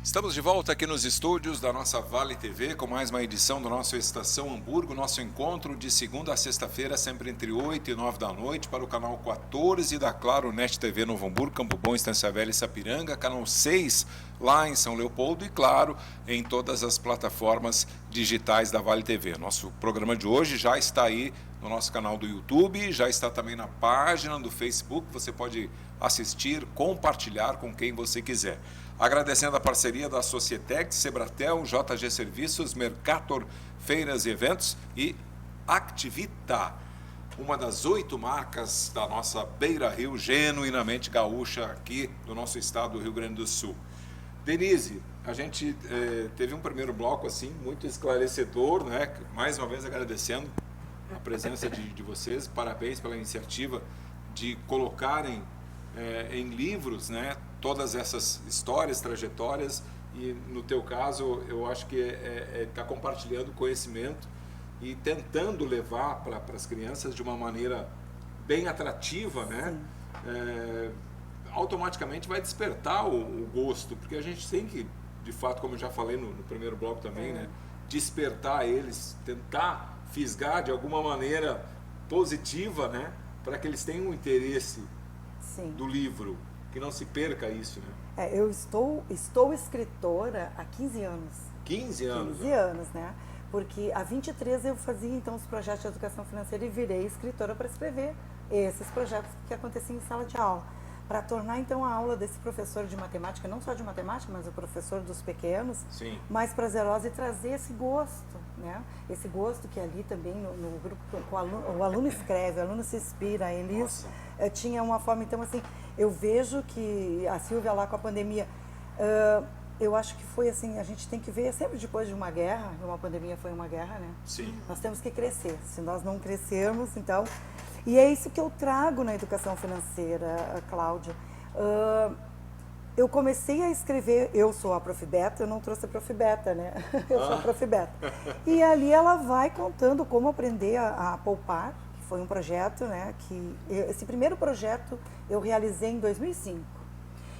Estamos de volta aqui nos estúdios da nossa Vale TV com mais uma edição do nosso Estação Hamburgo, nosso encontro de segunda a sexta-feira, sempre entre 8 e 9 da noite, para o canal 14 da Claro Net TV Novo Hamburgo, Campo Bom, Estância Velha e Sapiranga, canal 6 lá em São Leopoldo e, claro, em todas as plataformas digitais da Vale TV. Nosso programa de hoje já está aí no nosso canal do YouTube, já está também na página do Facebook, você pode assistir, compartilhar com quem você quiser. Agradecendo a parceria da Societec, Sebratel, JG Serviços, Mercator, Feiras e Eventos e Activita, uma das 8 marcas da nossa Beira Rio, genuinamente gaúcha aqui do nosso estado do Rio Grande do Sul. Denise, a gente teve um primeiro bloco assim muito esclarecedor, né? Mais uma vez agradecendo a presença de vocês, parabéns pela iniciativa de colocarem em livros, né, todas essas histórias, trajetórias, e no teu caso eu acho que tá compartilhando conhecimento e tentando levar para as crianças de uma maneira bem atrativa, né? Automaticamente vai despertar o gosto, porque a gente tem que, de fato, como eu já falei no primeiro bloco também, né, despertar eles, tentar fisgar de alguma maneira positiva, né, para que eles tenham um interesse do livro, que não se perca isso, né? Eu estou escritora há 15 anos. 15 anos? 15 anos, né? Porque há 23 eu fazia então os projetos de educação financeira e virei escritora para escrever esses projetos que aconteciam em sala de aula. Para tornar então a aula desse professor de matemática, não só de matemática, mas o professor dos pequenos, mais prazerosa e trazer esse gosto, né? Esse gosto que ali também no grupo, o aluno escreve, o aluno se inspira, eles tinha uma forma, então assim, eu vejo que a Silvia lá com a pandemia, eu acho que foi assim, a gente tem que ver sempre depois de uma guerra, uma pandemia foi uma guerra, né? Sim. Nós temos que crescer, se nós não crescermos, então... E é isso que eu trago na educação financeira, Cláudia. Eu comecei a escrever, eu sou a Prof. Beta, eu não trouxe a Prof. Beta, né? Eu sou a Prof. Beta. E ali ela vai contando como aprender a poupar, que foi um projeto, né? Esse primeiro projeto eu realizei em 2005.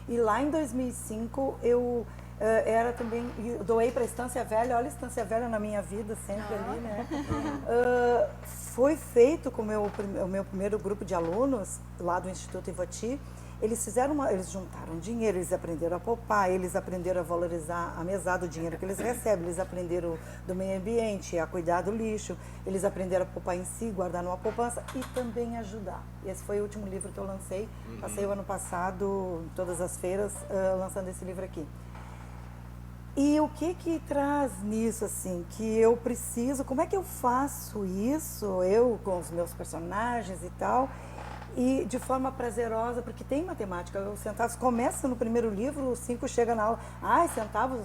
E lá em 2005 eu era também, doei para a Estância Velha, olha a Estância Velha na minha vida sempre ali, né? Foi feito com o meu primeiro grupo de alunos lá do Instituto Ivoti. Eles juntaram dinheiro, eles aprenderam a poupar, eles aprenderam a valorizar a mesada, o dinheiro que eles recebem, eles aprenderam do meio ambiente, a cuidar do lixo, eles aprenderam a poupar em si, guardar numa poupança e também ajudar. Esse foi o último livro que eu lancei, passei o ano passado, em todas as feiras, lançando esse livro aqui. E o que traz nisso, assim, que eu preciso, como é que eu faço isso, eu com os meus personagens e tal, e de forma prazerosa, porque tem matemática, os centavos começa no primeiro livro, os 5 chegam na aula, centavos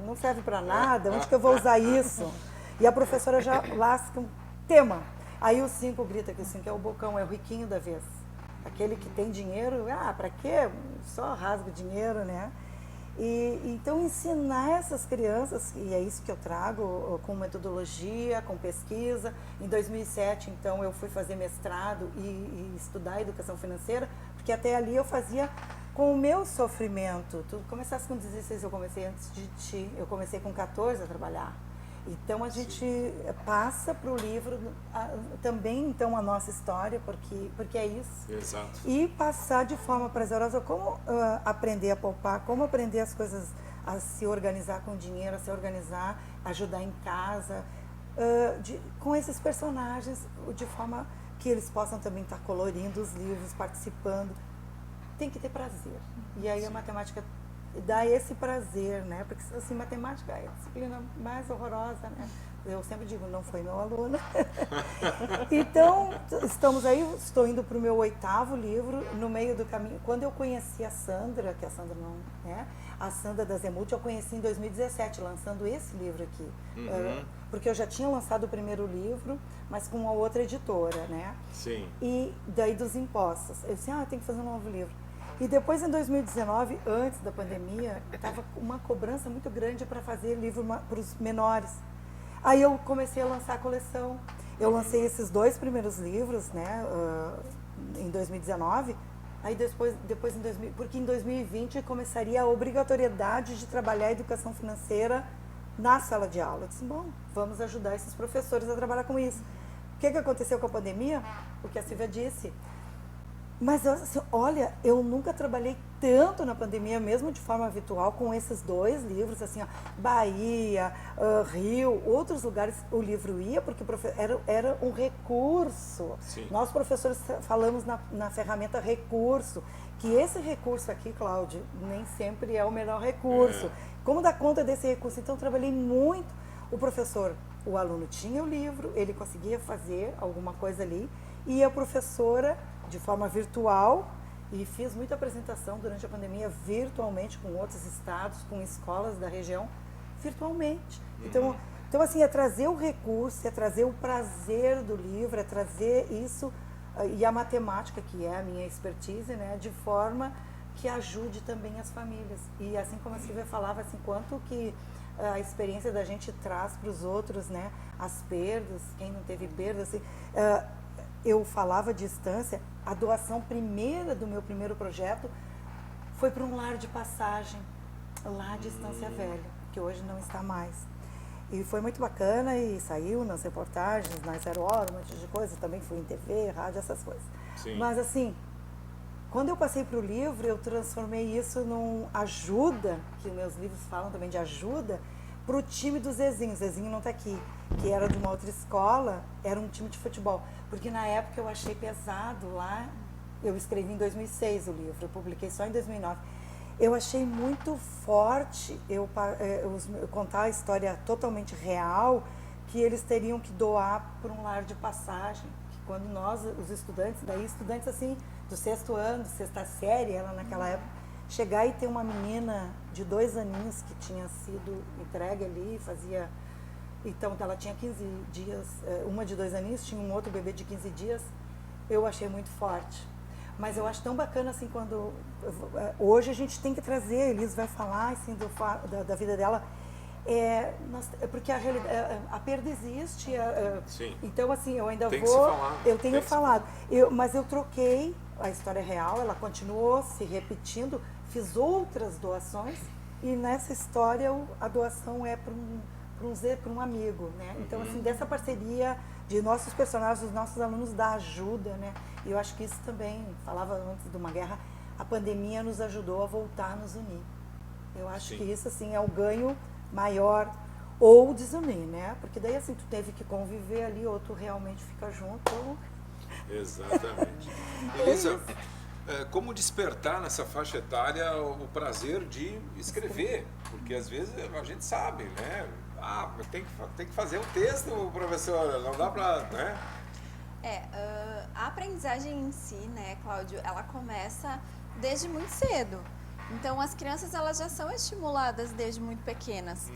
não serve para nada, onde que eu vou usar isso? E a professora já lasca um tema, aí o 5 grita que o 5 é o bocão, é o riquinho da vez, aquele que tem dinheiro, para quê? Só rasga o dinheiro, né? E então ensinar essas crianças, e é isso que eu trago com metodologia, com pesquisa. Em 2007, então, eu fui fazer mestrado e estudar educação financeira, porque até ali eu fazia com o meu sofrimento. Tu começaste com 16, eu comecei antes de ti, eu comecei com 14 a trabalhar. Então a gente passa para o livro também então a nossa história, porque é isso. Exato. E passar de forma prazerosa como aprender a poupar, como aprender as coisas, a se organizar com dinheiro, a se organizar, ajudar em casa, com esses personagens, de forma que eles possam também estar colorindo os livros, participando. Tem que ter prazer. E aí a matemática dá esse prazer, né? Porque assim, matemática é a disciplina mais horrorosa, né? Eu sempre digo, não foi meu aluno. Então, estamos aí, estou indo para o meu 8º livro, no meio do caminho. Quando eu conheci a Sandra, que a Sandra não é, a Sandra da Zemult, eu conheci em 2017, lançando esse livro aqui. Porque eu já tinha lançado o primeiro livro, mas com uma outra editora, né? Sim. E daí dos impostos. Eu disse, tem que fazer um novo livro. E depois, em 2019, antes da pandemia, estava uma cobrança muito grande para fazer livro para os menores. Aí eu comecei a lançar a coleção. Eu lancei esses 2 primeiros livros, né, em 2019. Aí depois porque em 2020 começaria a obrigatoriedade de trabalhar a educação financeira na sala de aula. Eu disse, bom, vamos ajudar esses professores a trabalhar com isso. O que aconteceu com a pandemia? O que a Silvia disse. Mas, assim, olha, eu nunca trabalhei tanto na pandemia, mesmo de forma virtual, com esses 2 livros, assim, ó, Bahia, Rio, outros lugares, o livro ia, porque era um recurso. Sim. Nós, professores, falamos na ferramenta recurso, que esse recurso aqui, Cláudio, nem sempre é o melhor recurso. Como dar conta desse recurso? Então, eu trabalhei muito. O aluno tinha o livro, ele conseguia fazer alguma coisa ali, e a professora, de forma virtual, e fiz muita apresentação durante a pandemia virtualmente com outros estados, com escolas da região, virtualmente. Então assim, é trazer o recurso, é trazer o prazer do livro, é trazer isso, e a matemática, que é a minha expertise, né, de forma que ajude também as famílias. E assim como a Silvia falava, assim, quanto que a experiência da gente traz para os outros, né, as perdas, quem não teve perdas, assim, eu falava de Estância, a doação primeira do meu primeiro projeto foi para um lar de passagem, lá de Estância Velha, que hoje não está mais. E foi muito bacana e saiu nas reportagens, na 0 Hora, um monte de coisa, também fui em TV, rádio, essas coisas. Sim. Mas assim, quando eu passei para o livro, eu transformei isso num ajuda, que os meus livros falam também de ajuda, para o time do Zezinho. O Zezinho não está aqui, que era de uma outra escola, era um time de futebol. Porque na época eu achei pesado lá, eu escrevi em 2006 o livro, eu publiquei só em 2009. Eu achei muito forte eu contar a história totalmente real, que eles teriam que doar para um lar de passagem. Que quando nós, os estudantes, daí estudantes assim, do 6º ano, 6ª série, ela naquela época, chegar e ter uma menina de 2 aninhos que tinha sido entregue ali, fazia... Então, ela tinha 15 dias, uma de 2 aninhos, tinha um outro bebê de 15 dias, eu achei muito forte. Mas eu acho tão bacana, assim, quando... Hoje a gente tem que trazer, a Elis vai falar, assim, da vida dela, porque a perda existe. Sim. Então, assim, eu ainda tem vou... Que se falar. Eu tenho falado. Mas eu troquei a história real, ela continuou se repetindo, fiz outras doações, e nessa história a doação é para um amigo, né? Então, assim, dessa parceria de nossos personagens, dos nossos alunos, da ajuda, né? E eu acho que isso também, falava antes de uma guerra, a pandemia nos ajudou a voltar a nos unir. Eu acho Sim. que isso, assim, é o ganho maior, ou desunir, né? Porque daí, assim, tu teve que conviver ali, ou tu realmente fica junto, ou... Exatamente. Elisa, como despertar nessa faixa etária o prazer de escrever? Porque às vezes a gente sabe, né? Tem que fazer um texto, professora, não dá para, né? A aprendizagem em si, né, Cláudio, ela começa desde muito cedo. Então, as crianças, elas já são estimuladas desde muito pequenas.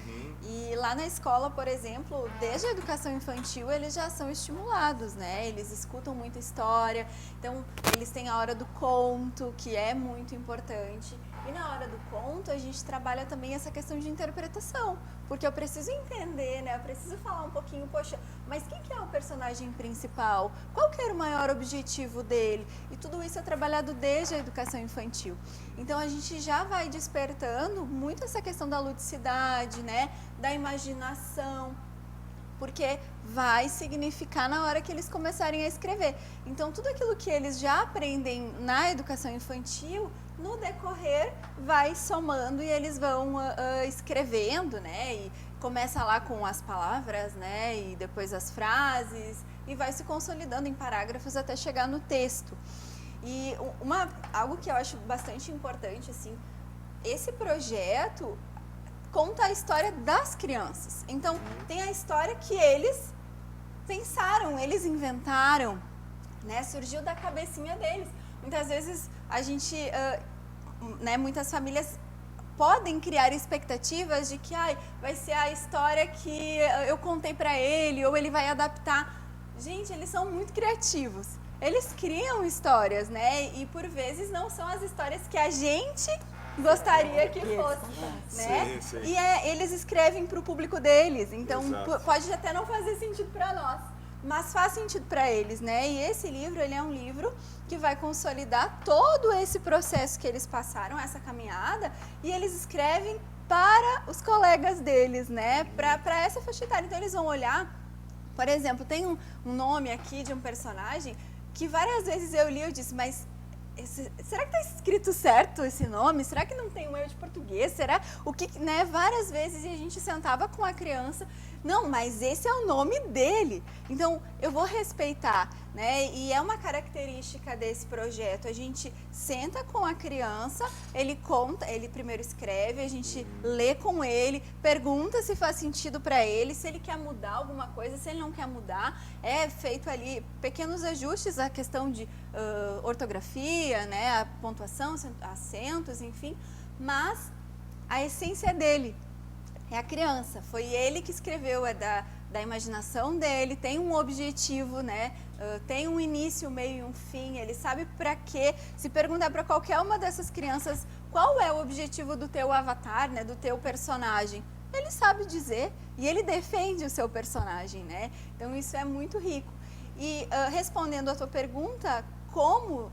E lá na escola, por exemplo, desde a educação infantil, eles já são estimulados, né? Eles escutam muita história, então eles têm a hora do conto, que é muito importante. E na hora do conto, a gente trabalha também essa questão de interpretação, porque eu preciso entender, né? Eu preciso falar um pouquinho, poxa, mas quem que é o personagem principal? Qual que era o maior objetivo dele? E tudo isso é trabalhado desde a educação infantil. Então, a gente já vai despertando muito essa questão da ludicidade, né? Da imaginação, porque vai significar na hora que eles começarem a escrever. Então, tudo aquilo que eles já aprendem na educação infantil, no decorrer vai somando e eles vão escrevendo, né? E começa lá com as palavras, né? E depois as frases e vai se consolidando em parágrafos até chegar no texto. E algo que eu acho bastante importante, assim, esse projeto conta a história das crianças. Então, tem a história que eles pensaram, eles inventaram, né? Surgiu da cabecinha deles. Muitas vezes a gente, né, muitas famílias podem criar expectativas de que vai ser a história que eu contei para ele ou ele vai adaptar. Gente, eles são muito criativos. Eles criam histórias, né? E por vezes não são as histórias que a gente gostaria que fosse, né? Sim. E eles escrevem para o público deles, então Exato. pode até não fazer sentido para nós, mas faz sentido para eles, né? E esse livro, ele é um livro que vai consolidar todo esse processo que eles passaram, essa caminhada, e eles escrevem para os colegas deles, né? Para essa faixa etária. Então eles vão olhar, por exemplo, tem um nome aqui de um personagem que várias vezes eu li e eu disse, mas será que está escrito certo esse nome? Será que não tem um erro de português? Será o que, né? Várias vezes a gente sentava com a criança, não, mas esse é o nome dele. Então eu vou respeitar, né? E é uma característica desse projeto. A gente senta com a criança, ele conta, ele primeiro escreve, a gente lê com ele, pergunta se faz sentido para ele, se ele quer mudar alguma coisa, se ele não quer mudar. É feito ali pequenos ajustes, a questão de ortografia, né? A pontuação, acentos, enfim. Mas a essência é dele. É a criança, foi ele que escreveu, é da imaginação dele, tem um objetivo, né? Tem um início, meio e um fim, ele sabe para quê. Se perguntar para qualquer uma dessas crianças qual é o objetivo do teu avatar, né? Do teu personagem, ele sabe dizer e ele defende o seu personagem, né? Então isso é muito rico. E respondendo a tua pergunta, como?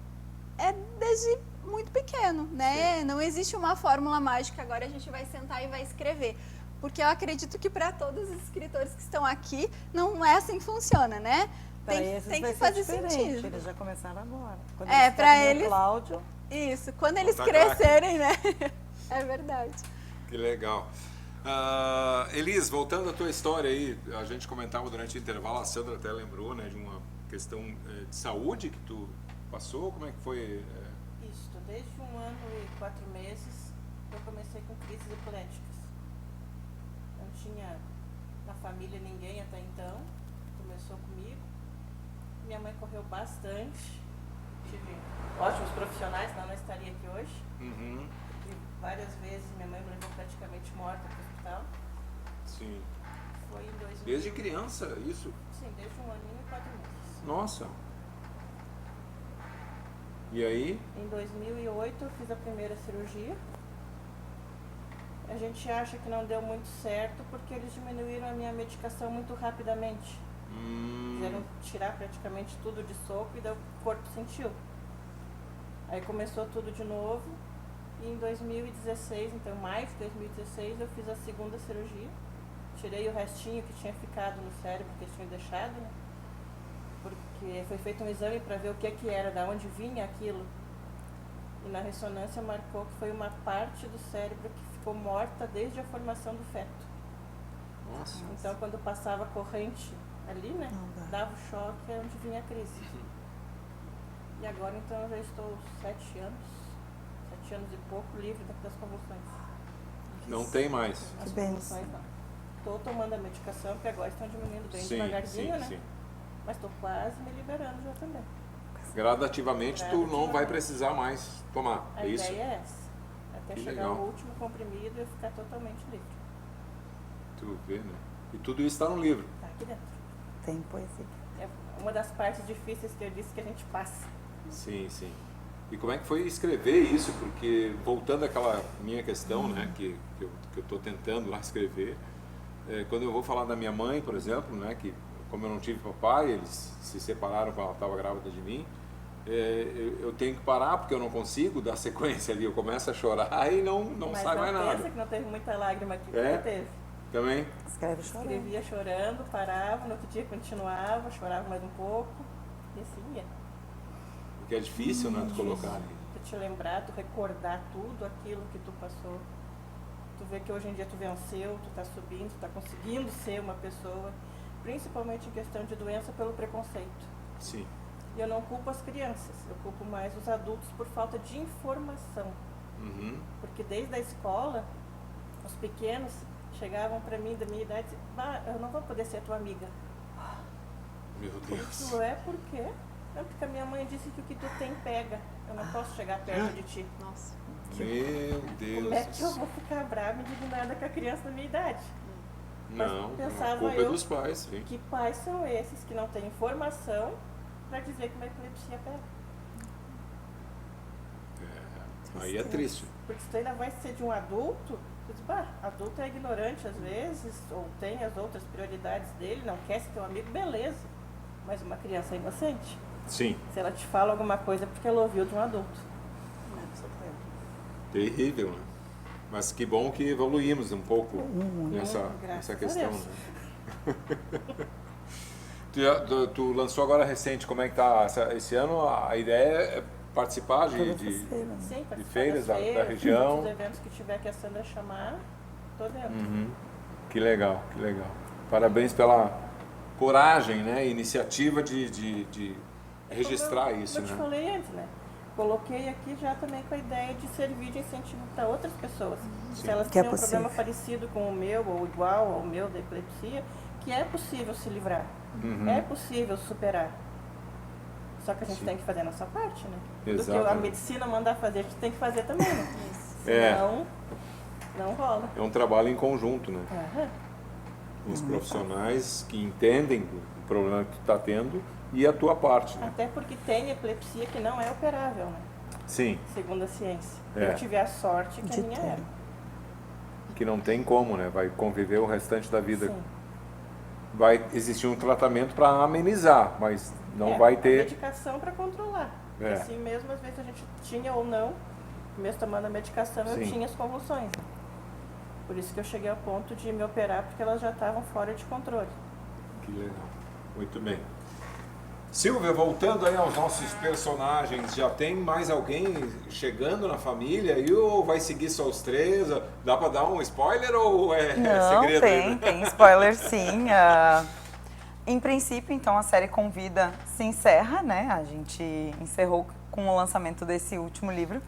É desde muito pequeno, né? Sim. Não existe uma fórmula mágica, agora a gente vai sentar e vai escrever. Porque eu acredito que para todos os escritores que estão aqui, não é assim que funciona, né? Tem que fazer sentido. Eles já começaram agora. Quando para eles. Cláudio. Isso, quando eles crescerem, né? É verdade. Que legal. Elis, voltando à tua história aí, a gente comentava durante o intervalo, a Sandra até lembrou, né, de uma questão de saúde que tu passou, como é que foi? Isso, desde 1 ano e 4 meses eu comecei com crises epiléticas. Não tinha na família ninguém até então, começou comigo. Minha mãe correu bastante, tive ótimos profissionais, senão não estaria aqui hoje. Uhum. E várias vezes minha mãe me levou praticamente morta para o hospital. Sim. Foi em 2000. Desde criança, isso? Sim, desde 1 aninho e 4 meses. Nossa! E aí? Em 2008 eu fiz a primeira cirurgia. A gente acha que não deu muito certo porque eles diminuíram a minha medicação muito rapidamente. Quiseram tirar praticamente tudo de soco e daí o corpo sentiu. Aí começou tudo de novo e em 2016, então maio de 2016, eu fiz a segunda cirurgia. Tirei o restinho que tinha ficado no cérebro que eles tinham deixado, né? Porque foi feito um exame para ver o que era, da onde vinha aquilo. E na ressonância marcou que foi uma parte do cérebro que ficou morta desde a formação do feto. Nossa. Então quando passava a corrente ali, né, dava o choque, é onde vinha a crise. E agora então eu já estou 7 anos e pouco livre das convulsões. Não tem mais. As convulsões não. Estou tomando a medicação, porque agora estão diminuindo bem devagarzinho, né? Sim. Mas estou quase me liberando já também. Gradativamente tu não vai precisar mais tomar, é isso? A ideia é essa. Até chegar o último comprimido e eu ficar totalmente livre. Tu vê, né? E tudo isso está no livro. Está aqui dentro. Tem poesia. É uma das partes difíceis que eu disse que a gente passa. Sim, sim. E como é que foi escrever isso? Porque, voltando àquela minha questão, né, que eu estou tentando lá escrever, quando eu vou falar da minha mãe, por exemplo, né, que como eu não tive papai, eles se separaram quando ela estava grávida de mim, eu tenho que parar porque eu não consigo dar sequência ali, eu começo a chorar e não sai mais nada. Mas não pensa que não teve muita lágrima aqui, porque teve. Também? Escreve chorando. Escrevia chorando, parava, no outro dia continuava, chorava mais um pouco, e assim ia. Porque é difícil, né, tu colocar ali. Tu te lembrar, tu recordar tudo aquilo que tu passou. Tu vê que hoje em dia tu venceu, tu tá subindo, tu tá conseguindo ser uma pessoa, principalmente em questão de doença pelo preconceito. Sim. E eu não culpo as crianças, eu culpo mais os adultos por falta de informação. Uhum. Porque desde a escola, os pequenos chegavam para mim da minha idade e diziam, bah, eu não vou poder ser tua amiga. Meu Deus. Isso é por quê? É porque a minha mãe disse que o que tu tem pega. Eu não posso chegar perto de ti. Nossa. Meu Deus. Como é que eu vou ficar brava e indignada com a criança da minha idade? Não, a pensava culpa é eu dos pais, sim. Que pais são esses que não têm informação para dizer que uma epilepsia pega? Aí é triste. Porque se tu ainda vai ser de um adulto, tu diz, bah, adulto é ignorante às vezes, ou tem as outras prioridades dele, não quer ser teu amigo, beleza. Mas uma criança é inocente. Sim. Se ela te fala alguma coisa é porque ela ouviu de um adulto. Terrível, né? Mas que bom que evoluímos um pouco nessa graças questão, a Deus. né? Tu lançou agora recente, como é que tá esse ano? A ideia é participar de Sim, de feiras da feiras, região. dos eventos que tiver que a Sandra chamar, tô dentro. Uhum. Que legal, que legal. Parabéns pela coragem, né? Iniciativa de registrar isso, Como eu te né? falei antes, né? Coloquei aqui já também com a ideia de servir de incentivo para outras pessoas. Se elas Que é têm um problema possível. parecido com o meu, ou igual ao meu da epilepsia, que é possível se livrar. Uhum. É possível superar. Só que a gente tem que fazer a nossa parte, né? Do que a Exatamente. medicina mandar fazer, a gente tem que fazer também, né? É. Senão, não rola. É um trabalho em conjunto, né? Aham. Os profissionais que entendem o problema que tu está tendo e a tua parte, né? Até porque tem epilepsia que não é operável, né? Sim, Segundo a ciência. É. Eu tive a sorte que De a minha ter. era. que não tem como, né? Vai conviver o restante da vida. Sim. Vai existir um tratamento para amenizar, mas não vai A ter. medicação para controlar. É. Assim mesmo, às vezes a gente tinha ou não, mesmo tomando a medicação, eu Sim. tinha as convulsões. Por isso que eu cheguei ao ponto de me operar, porque elas já estavam fora de controle. Que legal. Muito bem. Silvia, voltando aí aos nossos personagens, já tem mais alguém chegando na família e ou vai seguir só os três? Dá para dar um spoiler ou é Não, segredo ainda? tem spoiler sim. Em princípio, então, a série Convida se encerra, né? A gente encerrou com o lançamento desse último livro,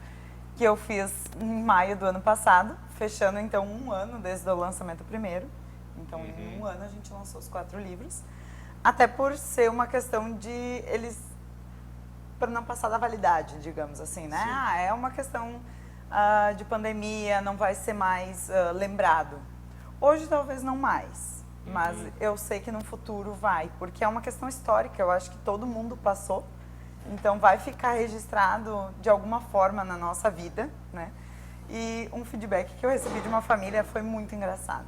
que eu fiz em maio do ano passado, fechando então um ano desde o lançamento primeiro. Então, em um ano a gente lançou os 4 livros. Até por ser uma questão de eles, para não passar da validade, digamos assim, né? Ah, é uma questão de pandemia, não vai ser mais lembrado. Hoje talvez não mais, mas eu sei que no futuro vai, porque é uma questão histórica, eu acho que todo mundo passou, então vai ficar registrado de alguma forma na nossa vida, né? E um feedback que eu recebi de uma família foi muito engraçado,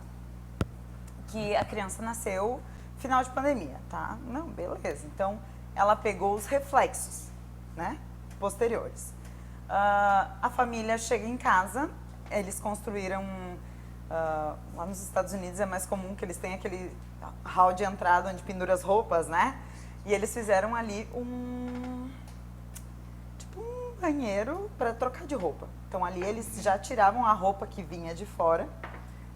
que a criança nasceu final de pandemia, tá? Não, beleza. Então, ela pegou os reflexos, né? Posteriores. A família chega em casa, eles construíram... lá nos Estados Unidos é mais comum que eles tenham aquele hall de entrada onde pendura as roupas, né? E eles fizeram ali um banheiro para trocar de roupa. Então, ali eles já tiravam a roupa que vinha de fora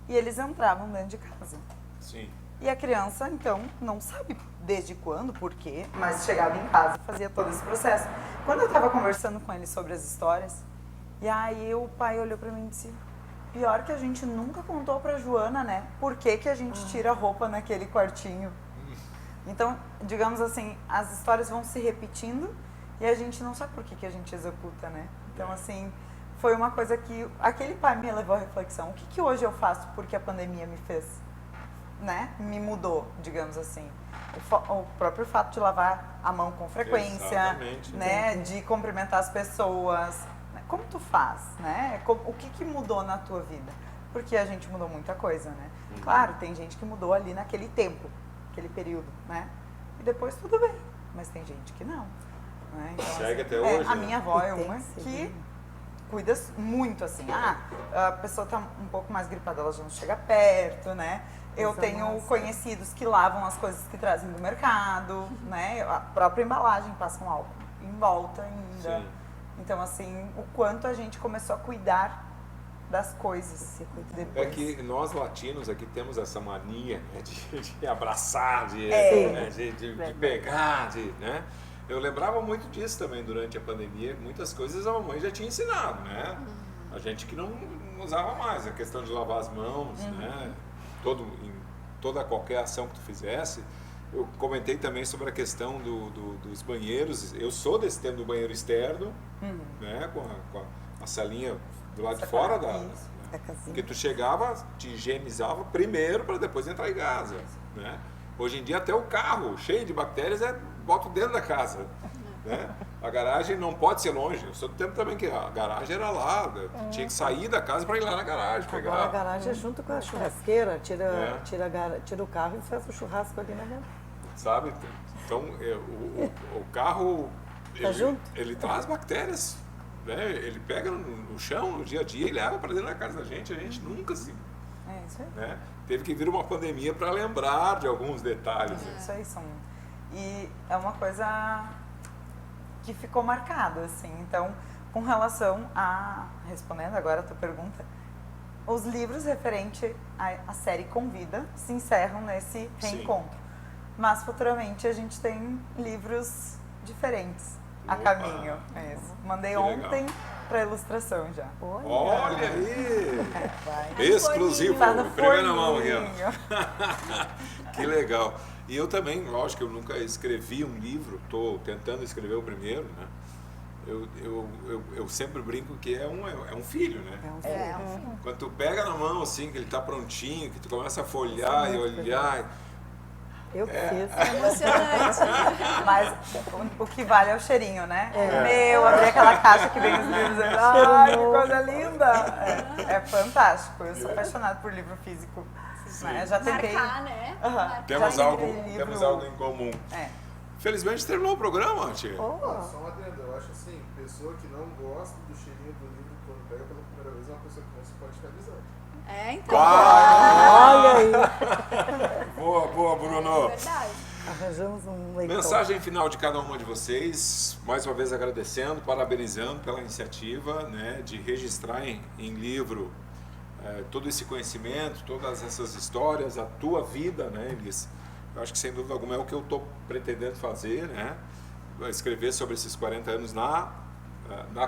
e eles entravam dentro de casa. Sim. E a criança, então, não sabe desde quando, por quê, mas chegava em casa e fazia todo esse processo. Quando eu estava conversando com ele sobre as histórias, e aí o pai olhou para mim e disse, pior que a gente nunca contou pra Joana, né? Por que que a gente tira a roupa naquele quartinho? Então, digamos assim, as histórias vão se repetindo e a gente não sabe por que que a gente executa, né? Então, assim, foi uma coisa que aquele pai me levou à reflexão. O que que hoje eu faço porque a pandemia me fez né, me mudou, digamos assim. O próprio fato de lavar a mão com frequência, Exatamente. né, de cumprimentar as pessoas. Como tu faz, né? O que mudou na tua vida? Porque a gente mudou muita coisa, né? Claro, tem gente que mudou ali naquele tempo, aquele período, né? E depois tudo bem, mas tem gente que não. Né? Então, Segue assim, até hoje, a né? minha avó é E tem uma que seguir. que cuida muito, assim. A pessoa tá um pouco mais gripada, ela já não chega perto, né? Eu Usa tenho máscara. conhecidos que lavam as coisas que trazem do mercado, né? A própria embalagem passa um álcool em volta ainda. Sim. Então, assim, o quanto a gente começou a cuidar das coisas Se cuidar. depois. É que nós latinos aqui temos essa mania, né, de abraçar, de pegar, né? Eu lembrava muito disso também durante a pandemia, muitas coisas a mamãe já tinha ensinado, né? A gente que não usava mais, a questão de lavar as mãos, né? Em toda qualquer ação que tu fizesse. Eu comentei também sobre a questão dos banheiros. Eu sou desse tempo do banheiro externo, né? Com a salinha do lado de fora da... Isso. A casinha. Porque tu chegava, te higienizava primeiro para depois entrar em casa, né? Hoje em dia até o carro cheio de bactérias bota dentro da casa, né? A garagem não pode ser longe. Eu sou do tempo também que a garagem era lá, tinha que sair da casa para ir lá na garagem pegar. Agora a garagem é junto com a churrasqueira, tira o carro e faz o churrasco ali na garagem. Sabe? Então o carro junto? ele traz bactérias, né? Ele pega no chão, no dia a dia e leva para dentro da casa da gente. A gente nunca se... É isso aí. Né? Teve que vir uma pandemia para lembrar de alguns detalhes. né? Isso aí são. E é uma coisa que ficou marcada, assim. Então, com relação a... Respondendo agora a tua pergunta, os livros referente à série Convida se encerram nesse Sim. reencontro. Mas, futuramente, a gente tem livros diferentes a Opa! caminho. É isso. Mandei Que legal. ontem para ilustração já. Olha aí! Vai. Exclusivo, Tá no em primeira mão aqui, forninho. ó. Que legal. E eu também, lógico, eu nunca escrevi um livro, estou tentando escrever o primeiro, né? Eu sempre brinco que é um filho, né? É um filho. Quando tu pega na mão, assim, que ele está prontinho, que tu começa a folhear e olhar... Eu fiz. Emocionante. Mas o que vale é o cheirinho, né? Meu, abrir aquela caixa que vem os livros. Ai, que coisa linda! É fantástico. Eu sou apaixonada por livro físico. Né? Já tentei. Marcar, né? Aham. Temos Já algo, tentei livro- temos algo em comum. É. Felizmente terminou o programa, tia. Só um adendo, eu acho assim, pessoa que não gosta do cheirinho do livro quando pega pela primeira vez é uma pessoa que não se pode ter amizade. É, então. Olha aí. Boa, Bruno. Verdade. Arranjamos um leitor. Mensagem final de cada uma de vocês, mais uma vez agradecendo, parabenizando pela iniciativa, né, de registrar em livro todo esse conhecimento, todas essas histórias, a tua vida, né, Elis? Eu acho que sem dúvida alguma é o que eu estou pretendendo fazer, né? Escrever sobre esses 40 anos na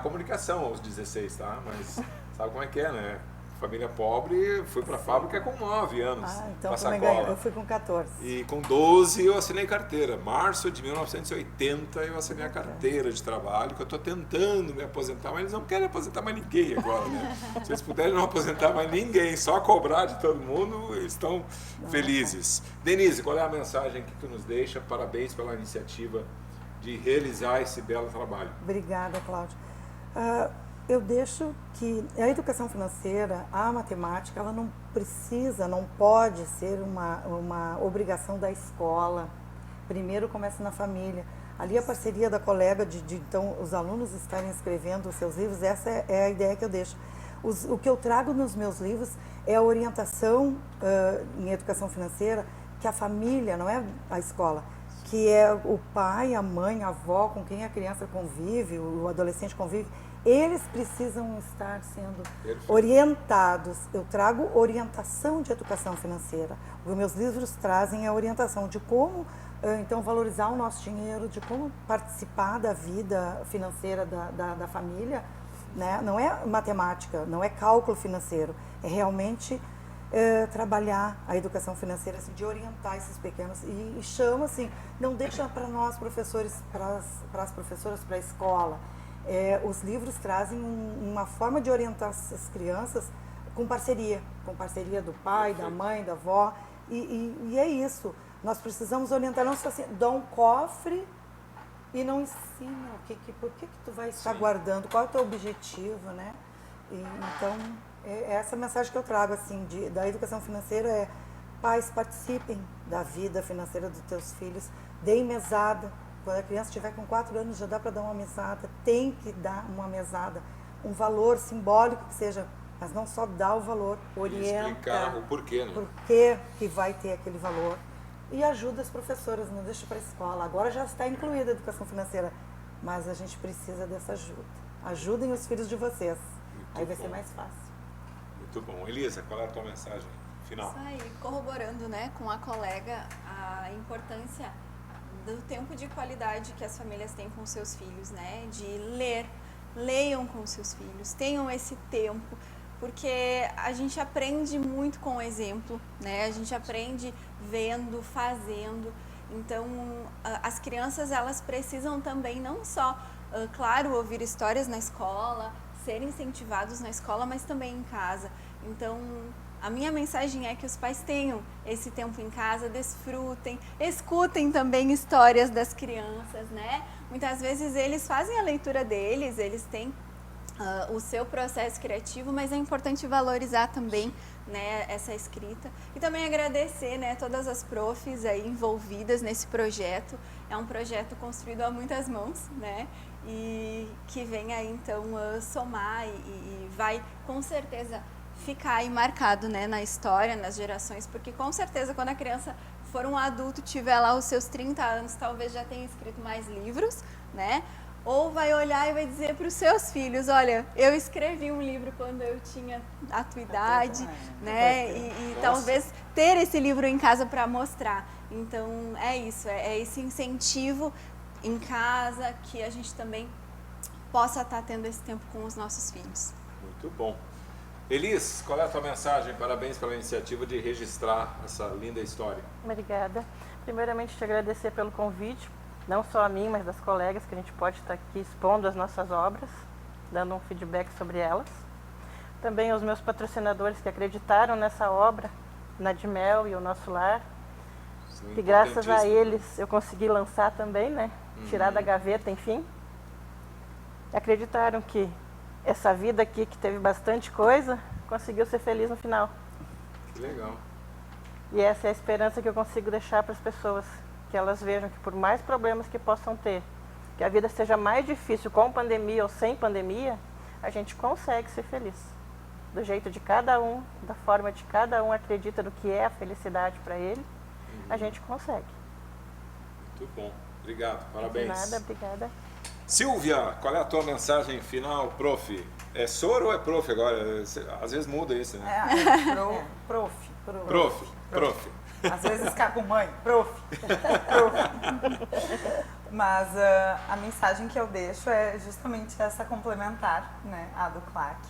comunicação aos 16, tá? Mas sabe como é que é, né? Família pobre, fui para a fábrica com 9 anos. Então com a tu me sacola. ganhou. Eu fui com 14. E com 12 eu assinei carteira. Março de 1980 eu assinei a carteira de trabalho, que eu estou tentando me aposentar, mas eles não querem aposentar mais ninguém agora, né? Se eles puderem não aposentar mais ninguém, só cobrar de todo mundo, eles estão felizes. Denise, qual é a mensagem que tu nos deixa? Parabéns pela iniciativa de realizar esse belo trabalho. Obrigada, Cláudia. Eu deixo que a educação financeira, a matemática, ela não precisa, não pode ser uma obrigação da escola. Primeiro começa na família. Ali a parceria da colega então os alunos estarem escrevendo os seus livros, essa é a ideia que eu deixo. O que eu trago nos meus livros é a orientação em educação financeira, que a família, não é a escola, que é o pai, a mãe, a avó, com quem a criança convive, o adolescente convive, eles precisam estar sendo orientados. Eu trago orientação de educação financeira. O que meus livros trazem é a orientação de como, então, valorizar o nosso dinheiro, de como participar da vida financeira da família, né? Não é matemática, não é cálculo financeiro, é realmente trabalhar a educação financeira, assim, de orientar esses pequenos. E chama, assim, não deixa para nós, professores, para as professoras, para a escola. Os livros trazem uma forma de orientar as crianças com parceria do pai, da mãe, da avó, E é isso. Nós precisamos orientar, não só assim, dá um cofre e não ensina por que tu vai estar guardando, qual é o teu objetivo, né? Então, essa mensagem que eu trago, assim, da educação financeira é: pais, participem da vida financeira dos teus filhos, deem mesada. Quando a criança estiver com 4 anos, já dá para dar uma mesada, tem que dar uma mesada, um valor simbólico que seja, mas não só dá o valor, orienta. Explicar o porquê, né? Por que vai ter aquele valor. E ajuda as professoras, não deixa para a escola. Agora já está incluída a educação financeira, mas a gente precisa dessa ajuda. Ajudem os filhos de vocês, aí vai ser mais fácil. Muito bom. Elisa, qual é a tua mensagem final? Isso aí, corroborando, né, com a colega, a importância do tempo de qualidade que as famílias têm com seus filhos, né, de leiam com seus filhos, tenham esse tempo, porque a gente aprende muito com o exemplo, né, a gente aprende vendo, fazendo. Então, as crianças, elas precisam também não só, claro, ouvir histórias na escola, serem incentivados na escola, mas também em casa. Então, a minha mensagem é que os pais tenham esse tempo em casa, desfrutem, escutem também histórias das crianças, né? Muitas vezes eles fazem a leitura deles, eles têm o seu processo criativo, mas é importante valorizar também, né, essa escrita. E também agradecer, né, todas as profs aí envolvidas nesse projeto. É um projeto construído a muitas mãos, né? E que vem aí então somar e vai com certeza ficar aí marcado, né, na história, nas gerações, porque com certeza quando a criança for um adulto, tiver lá os seus 30 anos, talvez já tenha escrito mais livros, né? Ou vai olhar e vai dizer para os seus filhos: olha, eu escrevi um livro quando eu tinha a tua idade, né? E talvez ter esse livro em casa para mostrar. Então é isso, é esse incentivo em casa que a gente também possa estar tendo esse tempo com os nossos filhos. Muito bom. Elis, qual é a tua mensagem? Parabéns pela iniciativa de registrar essa linda história. Obrigada. Primeiramente, te agradecer pelo convite, não só a mim, mas das colegas, que a gente pode estar aqui expondo as nossas obras, dando um feedback sobre elas. Também aos meus patrocinadores que acreditaram nessa obra, Nadmel e o Nosso Lar, que graças a eles eu consegui lançar também, né? Tirar da gaveta, enfim. Acreditaram que essa vida aqui, que teve bastante coisa, conseguiu ser feliz no final. Que legal. E essa é a esperança que eu consigo deixar para as pessoas, que elas vejam que por mais problemas que possam ter, que a vida seja mais difícil com pandemia ou sem pandemia, a gente consegue ser feliz. Do jeito de cada um, da forma de cada um acredita no que é a felicidade para ele, a gente consegue. Muito bom. Obrigado. Parabéns. De nada, obrigada. Silvia, qual é a tua mensagem final, prof? É soro ou é prof agora? Às vezes muda isso, né? Prof. Às vezes ficar com mãe, prof. Mas a mensagem que eu deixo é justamente essa complementar, né? A do Clark,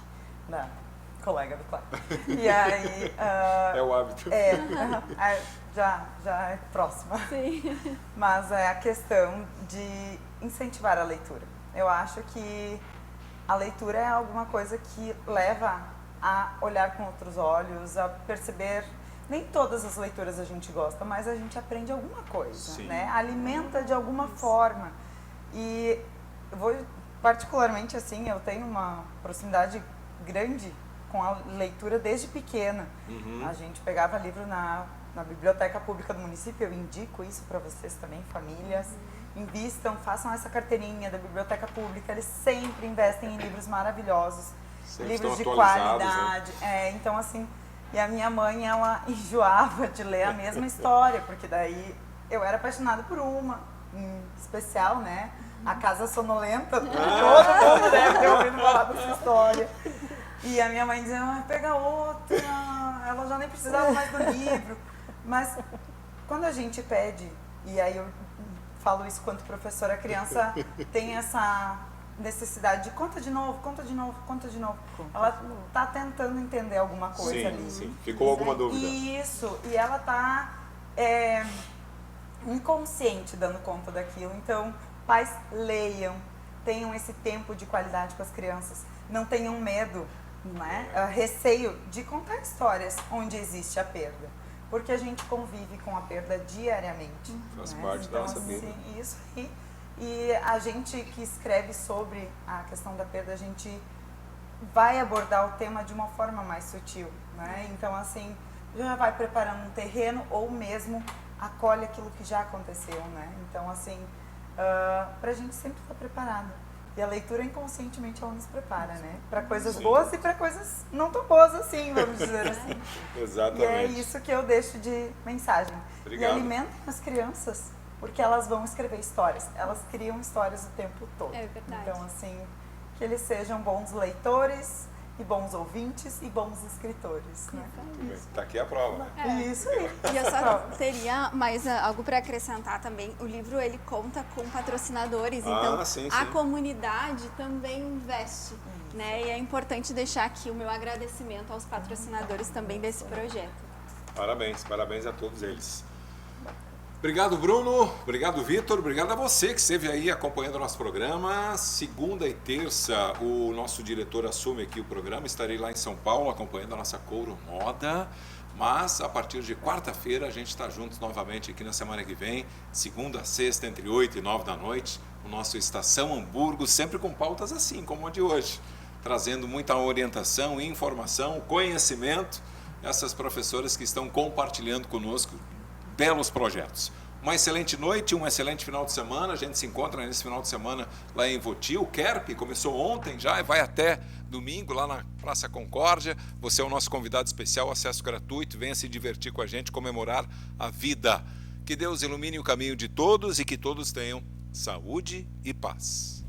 da colega do Clark. E aí... é o hábito. Já é próxima. Sim. Mas é a questão de incentivar a leitura. Eu acho que a leitura é alguma coisa que leva a olhar com outros olhos, a perceber. Nem todas as leituras a gente gosta, mas a gente aprende alguma coisa, né? Alimenta de alguma forma. E eu vou, particularmente assim, eu tenho uma proximidade grande com a leitura desde pequena. A gente pegava livro na biblioteca pública do município, eu indico isso para vocês também, famílias. Invistam, façam essa carteirinha da biblioteca pública, eles sempre investem em livros maravilhosos, livros de qualidade. Né? Então assim, e a minha mãe, ela enjoava de ler a mesma história, porque daí eu era apaixonada por uma, em especial, né? A Casa Sonolenta, todo mundo deve ter ouvido falar dessa história. E a minha mãe dizia: pega outra, ela já nem precisava mais do livro. Mas quando a gente pede, e aí eu falo isso quanto professora, a criança tem essa necessidade de conta de novo. Ela está tentando entender alguma coisa ali. Sim. Ficou alguma dúvida? Isso, e ela está inconsciente dando conta daquilo. Então, pais, leiam, tenham esse tempo de qualidade com as crianças, não tenham medo, né? Receio de contar histórias onde existe a perda. porque a gente convive com a perda diariamente. Faz né? parte da Então, nossa vida. assim, isso aí. E a gente que escreve sobre a questão da perda, a gente vai abordar o tema de uma forma mais sutil, né? Então, assim, já vai preparando um terreno ou mesmo acolhe aquilo que já aconteceu, né? Então, assim, pra gente sempre estar preparado. E a leitura inconscientemente ela nos prepara, né? Para coisas boas e para coisas não tão boas assim, vamos dizer assim. Exatamente. E é isso que eu deixo de mensagem. Obrigado. E alimentem as crianças, porque elas vão escrever histórias. Elas criam histórias o tempo todo. É verdade. Então, assim, que eles sejam bons leitores, e bons ouvintes e bons escritores. Né? Tá aqui a prova. Isso aí. E eu só teria mais algo para acrescentar também. O livro ele conta com patrocinadores, então sim, a sim. comunidade também investe. Né? E é importante deixar aqui o meu agradecimento aos patrocinadores também desse projeto. Parabéns a todos eles. Obrigado, Bruno. Obrigado, Vitor. Obrigado a você que esteve aí acompanhando o nosso programa. Segunda e terça, o nosso diretor assume aqui o programa. Estarei lá em São Paulo acompanhando a nossa Couro Moda. Mas, a partir de quarta-feira, a gente está juntos novamente aqui na semana que vem. Segunda a sexta, entre 8 e 9 da noite. O nosso Estação Hamburgo, sempre com pautas assim, como a de hoje. Trazendo muita orientação, informação, conhecimento. Essas professoras que estão compartilhando conosco belos projetos. Uma excelente noite, um excelente final de semana. A gente se encontra nesse final de semana lá em Voti. O KERP começou ontem já e vai até domingo lá na Praça Concórdia. Você é o nosso convidado especial, acesso gratuito. Venha se divertir com a gente, comemorar a vida. Que Deus ilumine o caminho de todos e que todos tenham saúde e paz.